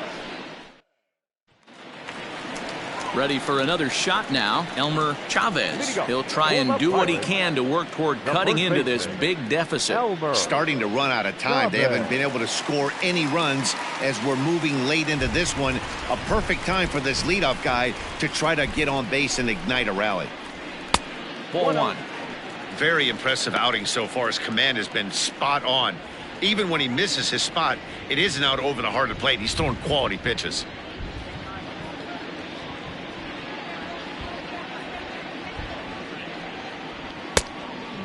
Ready for another shot now. Elmer Chavez. He'll try and do what he can to work toward cutting into this big deficit. Starting to run out of time. They haven't been able to score any runs as we're moving late into this one. A perfect time for this leadoff guy to try to get on base and ignite a rally. Ball 1. Very impressive outing so far. His command has been spot on. Even when he misses his spot, it isn't out over the heart of the plate. He's throwing quality pitches.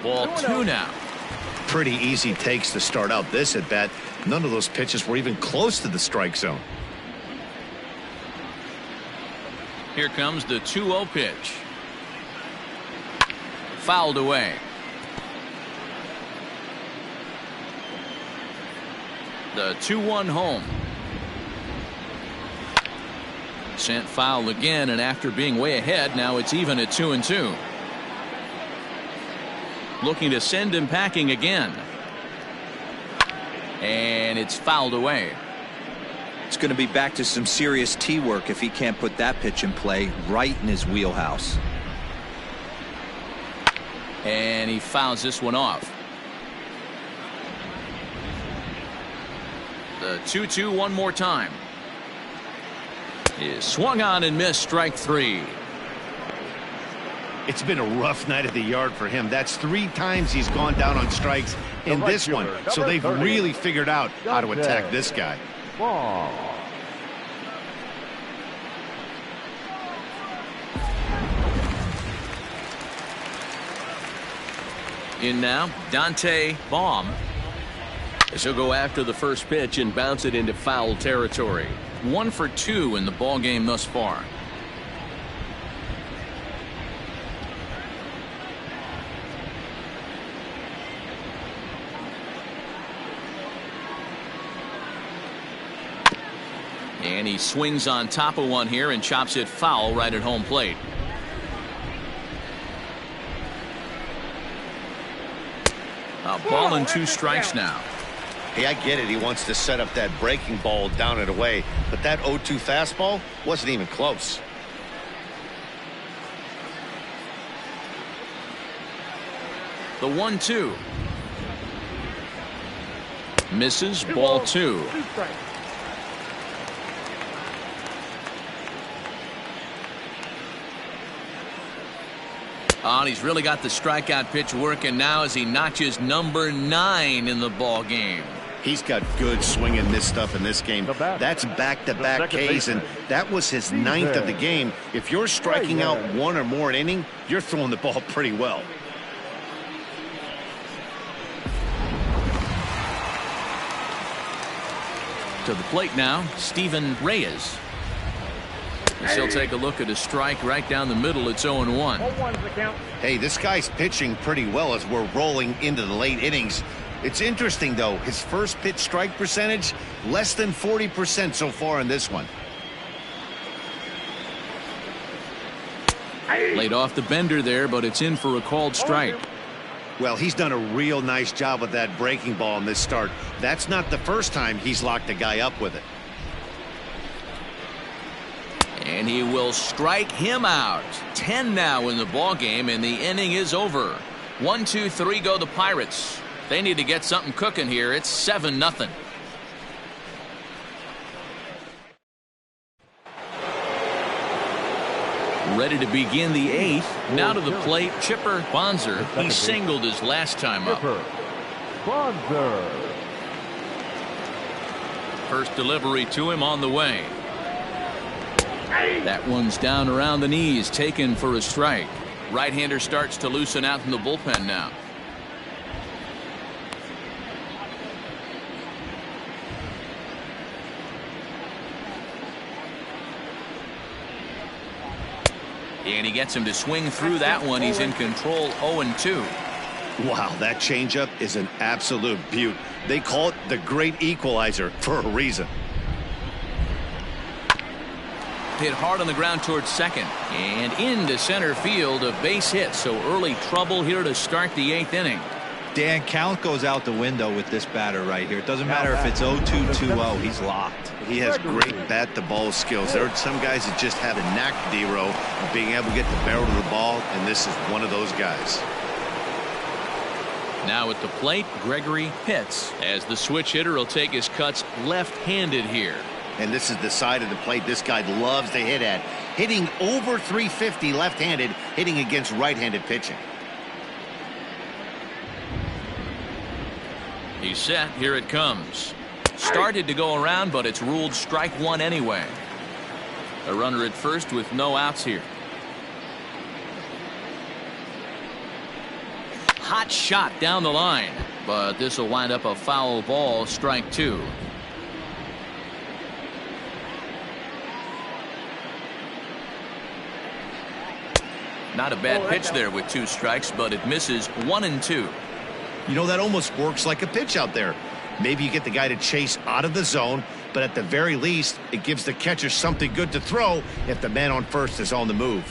Ball 2 now. Pretty easy takes to start out this at bat. None of those pitches were even close to the strike zone. Here comes the 2-0 pitch. Fouled away. The 2-1 home. Sent foul again, and after being way ahead, now it's even at 2-2. Looking to send him packing again. And it's fouled away. It's going to be back to some serious tee work if he can't put that pitch in play right in his wheelhouse. And he fouls this one off. The 2-2 one more time. Is swung on and missed. Strike 3. It's been a rough night at the yard for him. That's 3 times he's gone down on strikes in this one. So they've really figured out how to attack this guy. Ball. In now, Dante Baum. As he'll go after the first pitch and bounce it into foul territory. 1 for 2 in the ball game thus far. And he swings on top of one here and chops it foul right at home plate. A ball and 2 strikes now. Hey, I get it. He wants to set up that breaking ball down and away, but that 0-2 fastball wasn't even close. The 1-2 misses. Ball 2. Oh, and he's really got the strikeout pitch working now as he notches number 9 in the ball game. He's got good swing and miss stuff in this game. That's back-to-back Ks, and that was his 9th of the game. If you're striking out 1 or more an inning, you're throwing the ball pretty well. To the plate now, Steven Reyes. As he'll take a look at a strike right down the middle. It's 0-1. Hey, this guy's pitching pretty well as we're rolling into the late innings. It's interesting, though. His first pitch strike percentage, less than 40% so far in this one. Laid off the bender there, but it's in for a called strike. Well, he's done a real nice job with that breaking ball in this start. That's not the first time he's locked a guy up with it. And he will strike him out. 10 now in the ball game, and the inning is over. 1, 2, 3 go the Pirates. They need to get something cooking here. It's 7-0. Ready to begin the 8th. Now to the plate, Chipper Bonzer. He singled his last time up. Bonzer. First delivery to him on the way. That one's down around the knees, taken for a strike. Right-hander starts to loosen out in the bullpen now. And he gets him to swing through that one. He's in control, 0-2. Wow, that changeup is an absolute beaut. They call it the great equalizer for a reason. Hit hard on the ground towards second and into center field. A base hit, so early trouble here to start the 8th inning. Dan, count goes out the window with this batter right here. It doesn't matter if it's 0-2, 2-0. He's locked. He has great bat-to-ball skills. There are some guys that just have a knack, D-Row, of being able to get the barrel to the ball, and this is one of those guys. Now at the plate, Gregory Pitts, as the switch hitter will take his cuts left-handed here. And this is the side of the plate this guy loves to hit at. Hitting over 350 left-handed, hitting against right-handed pitching. He's set. Here it comes. Started to go around, but it's ruled strike one anyway. A runner at first with no outs here. Hot shot down the line, but this will wind up a foul ball, strike 2. Not a bad pitch there with 2 strikes, but it misses 1-2. You know, that almost works like a pitch out there. Maybe you get the guy to chase out of the zone, but at the very least, it gives the catcher something good to throw if the man on first is on the move.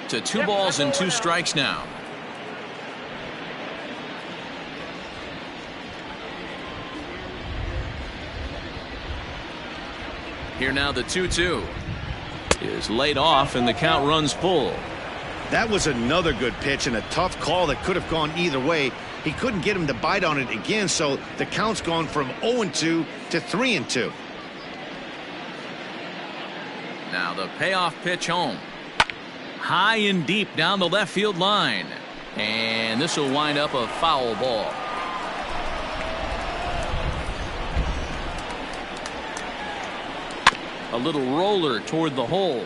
To 2 balls and 2 strikes now. Here now the 2-2 is laid off and the count runs full. That was another good pitch and a tough call that could have gone either way. He couldn't get him to bite on it again, so the count's gone from 0-2 to 3-2. Now the payoff pitch home. High and deep down the left field line. And this will wind up a foul ball. A little roller toward the hole.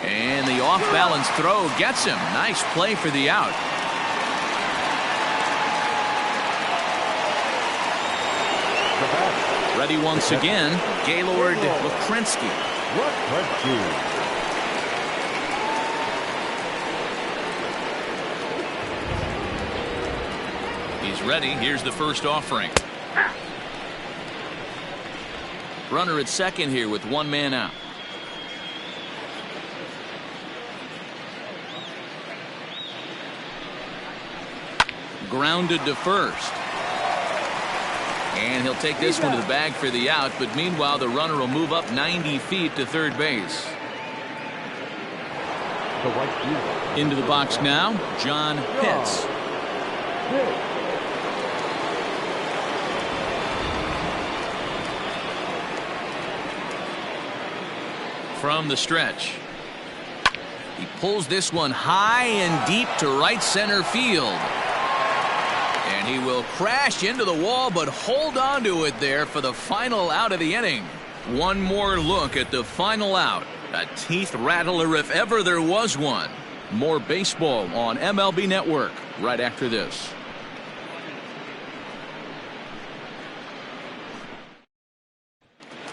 And the off-balance throw gets him. Nice play for the out. Ready once again, Gaylord Lukrinsky. He's ready. Here's the first offering. Runner at second here with 1 man out. Grounded to first. And he'll take this one to the bag for the out, but meanwhile the runner will move up 90 feet to third base. Into the box now, John Pitts. From the stretch. He pulls this one high and deep to right center field. And he will crash into the wall, but hold on to it there for the final out of the inning. One more look at the final out. A teeth rattler if ever there was one. More baseball on MLB Network right after this.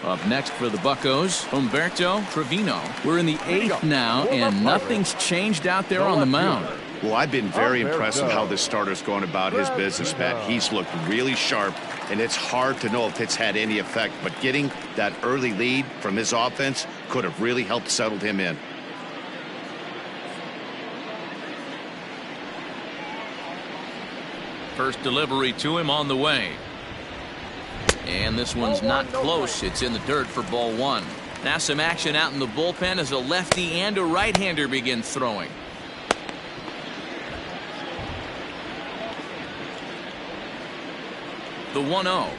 Up next for the Buccos, Humberto Trevino. We're in the 8th now, and nothing's changed out there on the mound. Well, I've been very impressed with how this starter's going about his business, Matt. He's looked really sharp, and it's hard to know if it's had any effect, but getting that early lead from his offense could have really helped settle him in. First delivery to him on the way. And this one's not close. It's in the dirt for ball one. Now some action out in the bullpen as a lefty and a right-hander begin throwing. The 1-0.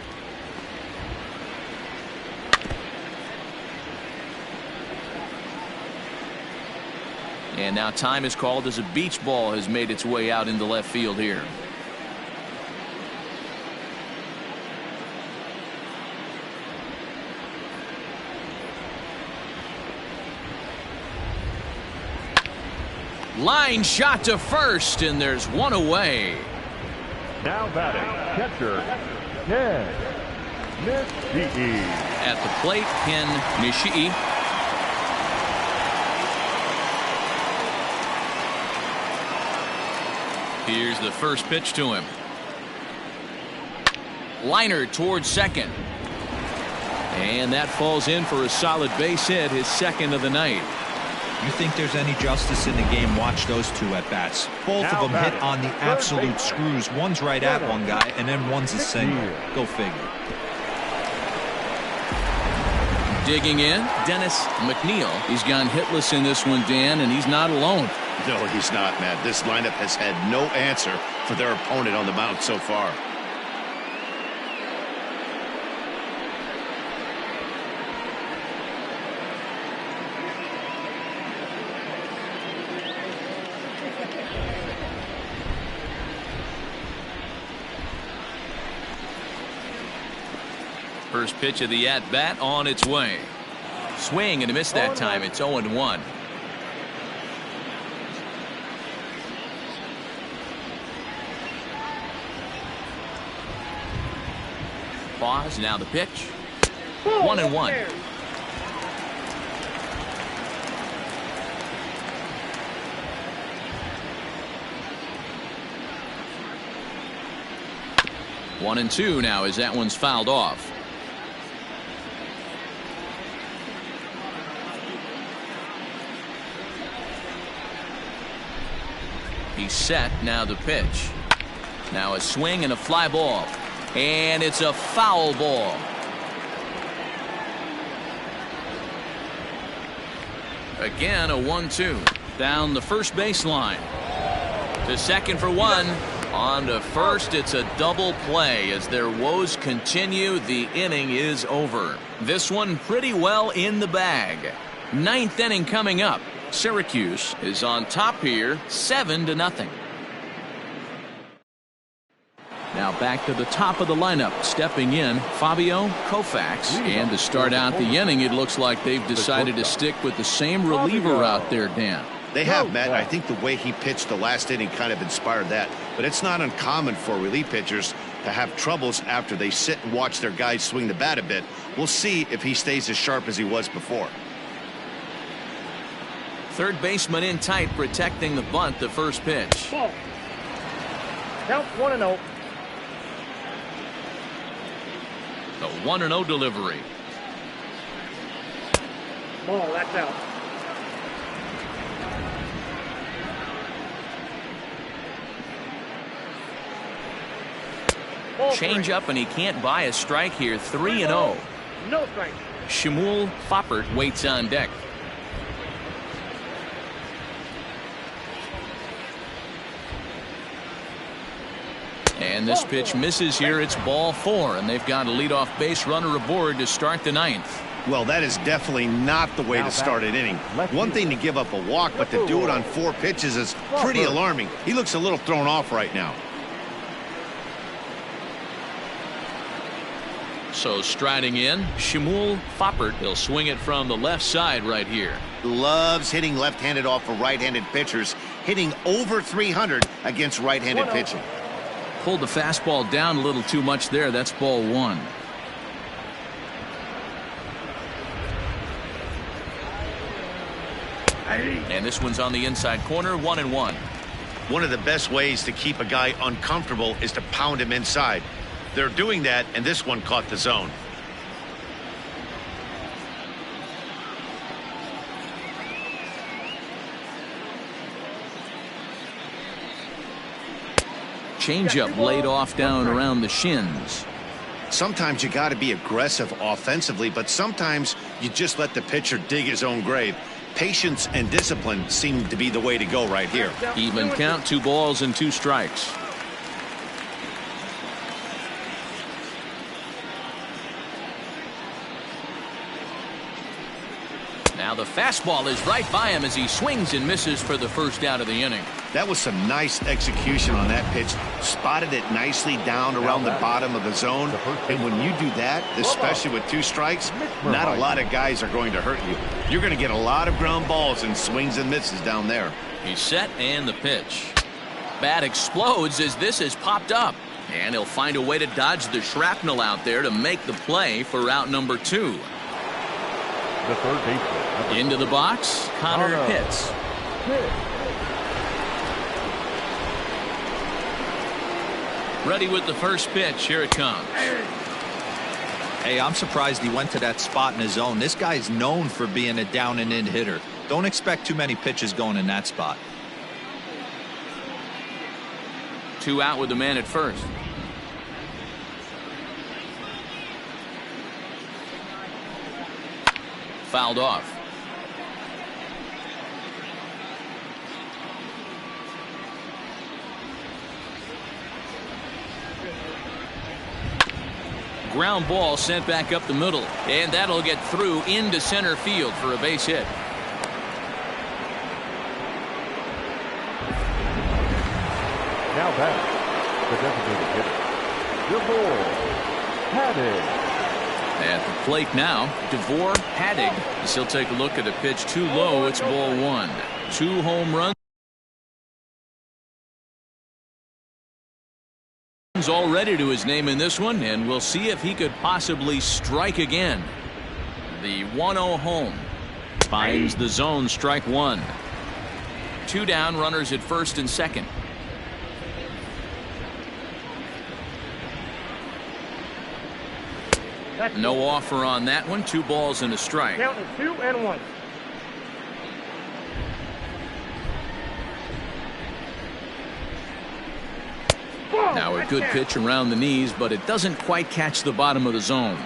And now time is called as a beach ball has made its way out into left field here. Line shot to first, and there's one away. Now batting, catcher, Ken Nishii. At the plate, Ken Nishii. Here's the first pitch to him. Liner towards second. And that falls in for a solid base hit, his second of the night. You think there's any justice in the game? Watch those two at bats. Both of them hit on the absolute screws. One's right at one guy, and then one's a single. Go figure. Digging in, Dennis McNeil. He's gone hitless in this one, Dan, and he's not alone. No, he's not, Matt. This lineup has had no answer for their opponent on the mound so far. First pitch of the at-bat on its way. Swing and a miss that time. It's 0-1. Pause. Now the pitch. 1-1. One and two now as that one's fouled off. He's set. Now the pitch. Now a swing and a fly ball. And it's a foul ball. Again a 1-2. Down the first baseline. To second for one. On to first. It's a double play as their woes continue. The inning is over. This one pretty well in the bag. Ninth inning coming up. Syracuse is on top here 7-0. Now back to the top of the lineup. Stepping in, Fabio Koufax. And to start out the inning, it looks like they've decided to stick with the same reliever out there, Dan. They have, Matt. I think the way he pitched the last inning kind of inspired that. But it's not uncommon for relief pitchers to have troubles after they sit and watch their guys swing the bat a bit. We'll see if he stays as sharp as he was before. Third baseman in tight, protecting the bunt. The first pitch. Ball. Count 1-0. The 1-0 delivery. Ball. That's out. Change up, and he can't buy a strike here. 3-0. No strike. Shmuel Foppert waits on deck. And this pitch misses here. It's ball four, and they've got a leadoff base runner aboard to start the ninth. Well, that is definitely not the way to start an inning. One thing to give up a walk, but to do it on 4 pitches is pretty alarming. He looks a little thrown off right now. So striding in, Shmuel Foppert. He'll swing it from the left side right here. Loves hitting left-handed off of right-handed pitchers, hitting over 300 against right-handed pitching. Pulled the fastball down a little too much there. That's ball one. And this one's on the inside corner. 1-1. One of the best ways to keep a guy uncomfortable is to pound him inside. They're doing that, and this one caught the zone. changeup laid off down around the shins. Sometimes you got to be aggressive offensively, but sometimes you just let the pitcher dig his own grave. Patience and discipline seem to be the way to go right here. Even count, 2 balls and 2 strikes. Now the fastball is right by him as he swings and misses for the first out of the inning. That was some nice execution on that pitch. Spotted it nicely down around the bottom of the zone. And when you do that, especially with 2 strikes, not a lot of guys are going to hurt you. You're going to get a lot of ground balls and swings and misses down there. He's set and the pitch. Bat explodes as this has popped up. And he'll find a way to dodge the shrapnel out there to make the play for out number 2. The third baseman. Into the box, Connor Pitts. Ready with the first pitch. Here it comes. Hey, I'm surprised he went to that spot in his zone. This guy's known for being a down and in hitter. Don't expect too many pitches going in that spot. 2 out with the man at first. Fouled off. Ground ball sent back up the middle, and that'll get through into center field for a base hit. Now back, the designated hitter, DeVore Haddock. At the plate now, DeVore Haddock. As he'll take a look at a pitch too low. It's ball 1. 2 home runs already to his name in this one, and we'll see if he could possibly strike again. The 1-0 home finds the zone, strike 1. 2 down, runners at first and second. No offer on that one. 2 balls and a strike. Count is 2-1. Now a good pitch around the knees, but it doesn't quite catch the bottom of the zone.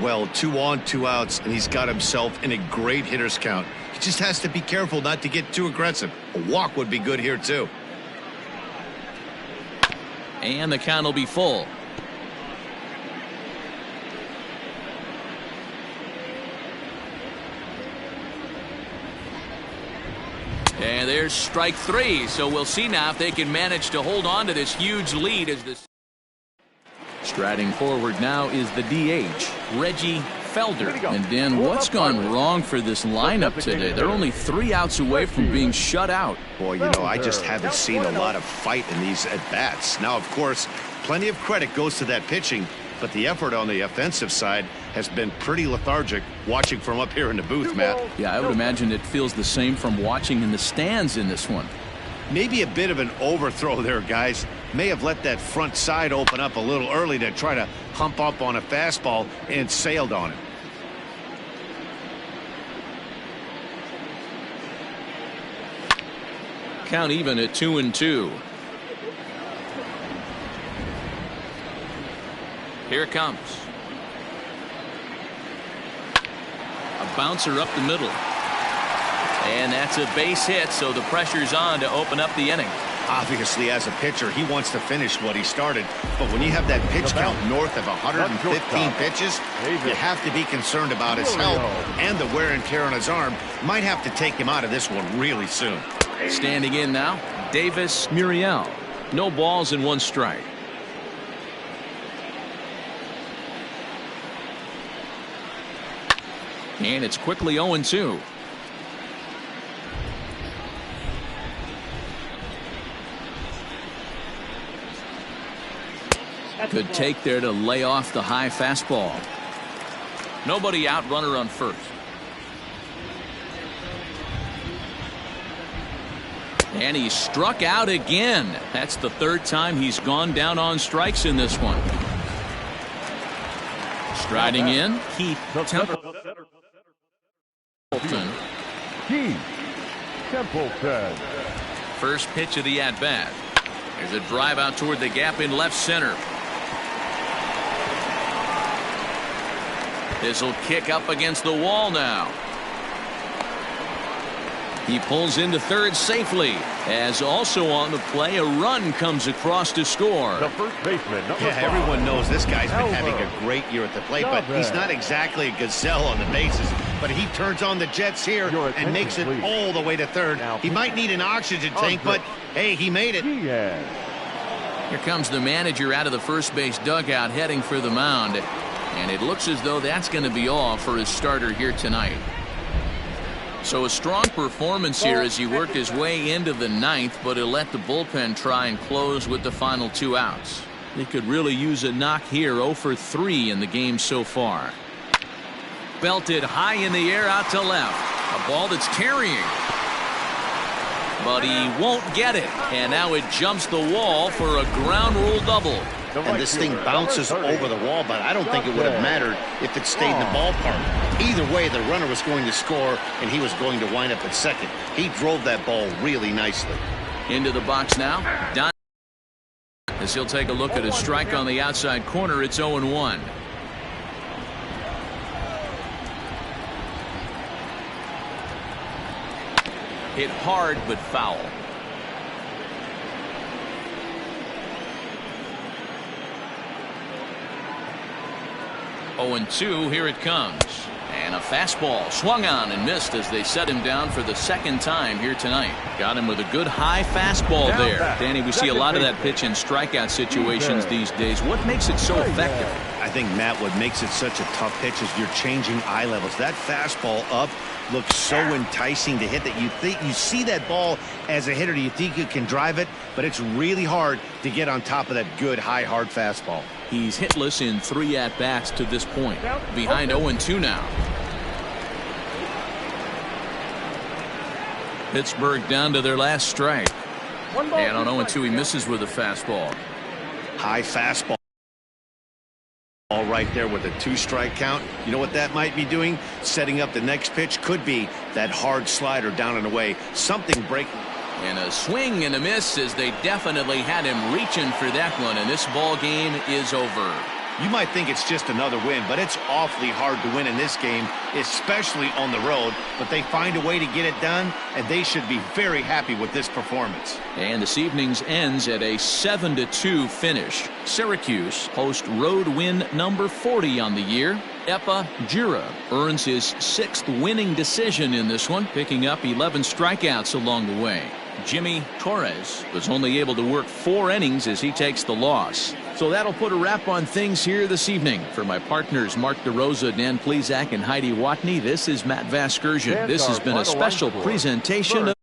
Well, 2 on, 2 outs, and he's got himself in a great hitter's count. He just has to be careful not to get too aggressive. A walk would be good here, too. And the count will be full. And there's strike 3. So we'll see now if they can manage to hold on to this huge lead as this. Striding forward now is the DH, Reggie Felder. And Dan, what's gone wrong for this lineup today? They're only 3 outs away from being shut out. Boy, you know, I just haven't seen a lot of fight in these at-bats. Now, of course, plenty of credit goes to that pitching, but the effort on the offensive side has been pretty lethargic watching from up here in the booth, Matt. Yeah, I would imagine it feels the same from watching in the stands in this one. Maybe a bit of an overthrow there, guys. May have let that front side open up a little early to try to hump up on a fastball and sailed on it. Count even at 2-2. Here it comes. A bouncer up the middle. And that's a base hit, so the pressure's on to open up the inning. Obviously, as a pitcher, he wants to finish what he started. But when you have that pitch count north of 115 pitches, you have to be concerned about his health and the wear and tear on his arm. Might have to take him out of this one really soon. Standing in now, Davis Muriel. No balls and 1 strike. And it's quickly 0-2. Good take there to lay off the high fastball. Nobody out, runner on first. And he struck out again. That's the 3rd time he's gone down on strikes in this one. Striding in, Keith Templeton. Keith Templeton. First pitch of the at-bat. There's a drive out toward the gap in left center. This will kick up against the wall now. He pulls into third safely, as also on the play a run comes across to score. The first baseman, number 5. Everyone knows this guy's been having Elmer. a great year at the plate, but he's not exactly a gazelle on the bases. But he turns on the Jets here and makes it all the way to third. He might need an oxygen tank, but hey, he made it. Here comes the manager out of the first base dugout heading for the mound. And it looks as though that's going to be all for his starter here tonight. So a strong performance here as he worked his way into the ninth, but he'll let the bullpen try and close with the final 2 outs. They could really use a knock here. 0 for 3 in the game so far. Belted high in the air out to left. A ball that's carrying. But he won't get it. And now it jumps the wall for a ground rule double. And this thing bounces over the wall, but I don't think it would have mattered if it stayed in the ballpark. Either way, the runner was going to score, and he was going to wind up at second. He drove that ball really nicely. Into the box now. Don, as he'll take a look at a strike on the outside corner. It's 0-1. Hit hard but foul. 0-2, here it comes. And a fastball swung on and missed as they set him down for the second time here tonight. Got him with a good high fastball there. Danny, we see a lot of that pitch in strikeout situations these days. What makes it so effective? I think, Matt, what makes it such a tough pitch is you're changing eye levels. That fastball up looks so enticing to hit that you see that ball as a hitter. You think you can drive it, but it's really hard to get on top of that good high hard fastball. He's hitless in 3 at-bats to this point. Behind 0-2 now. Pittsburgh down to their last strike. And on 0-2 he misses with a fastball. High fastball right there with a 2-strike count. You know what that might be doing? Setting up the next pitch. Could be that hard slider down and away. Something breaking. And a swing and a miss as they definitely had him reaching for that one, and this ball game is over. You might think it's just another win, but it's awfully hard to win in this game, especially on the road. But they find a way to get it done, and they should be very happy with this performance. And this evening's ends at a 7-2 finish. Syracuse hosts road win number 40 on the year. Epa Jira earns his 6th winning decision in this one, picking up 11 strikeouts along the way. Jimmy Torres was only able to work 4 innings as he takes the loss. So that'll put a wrap on things here this evening. For my partners Mark DeRosa, Dan Plezak, and Heidi Watney, this is Matt Vasgersian. This has been a special presentation of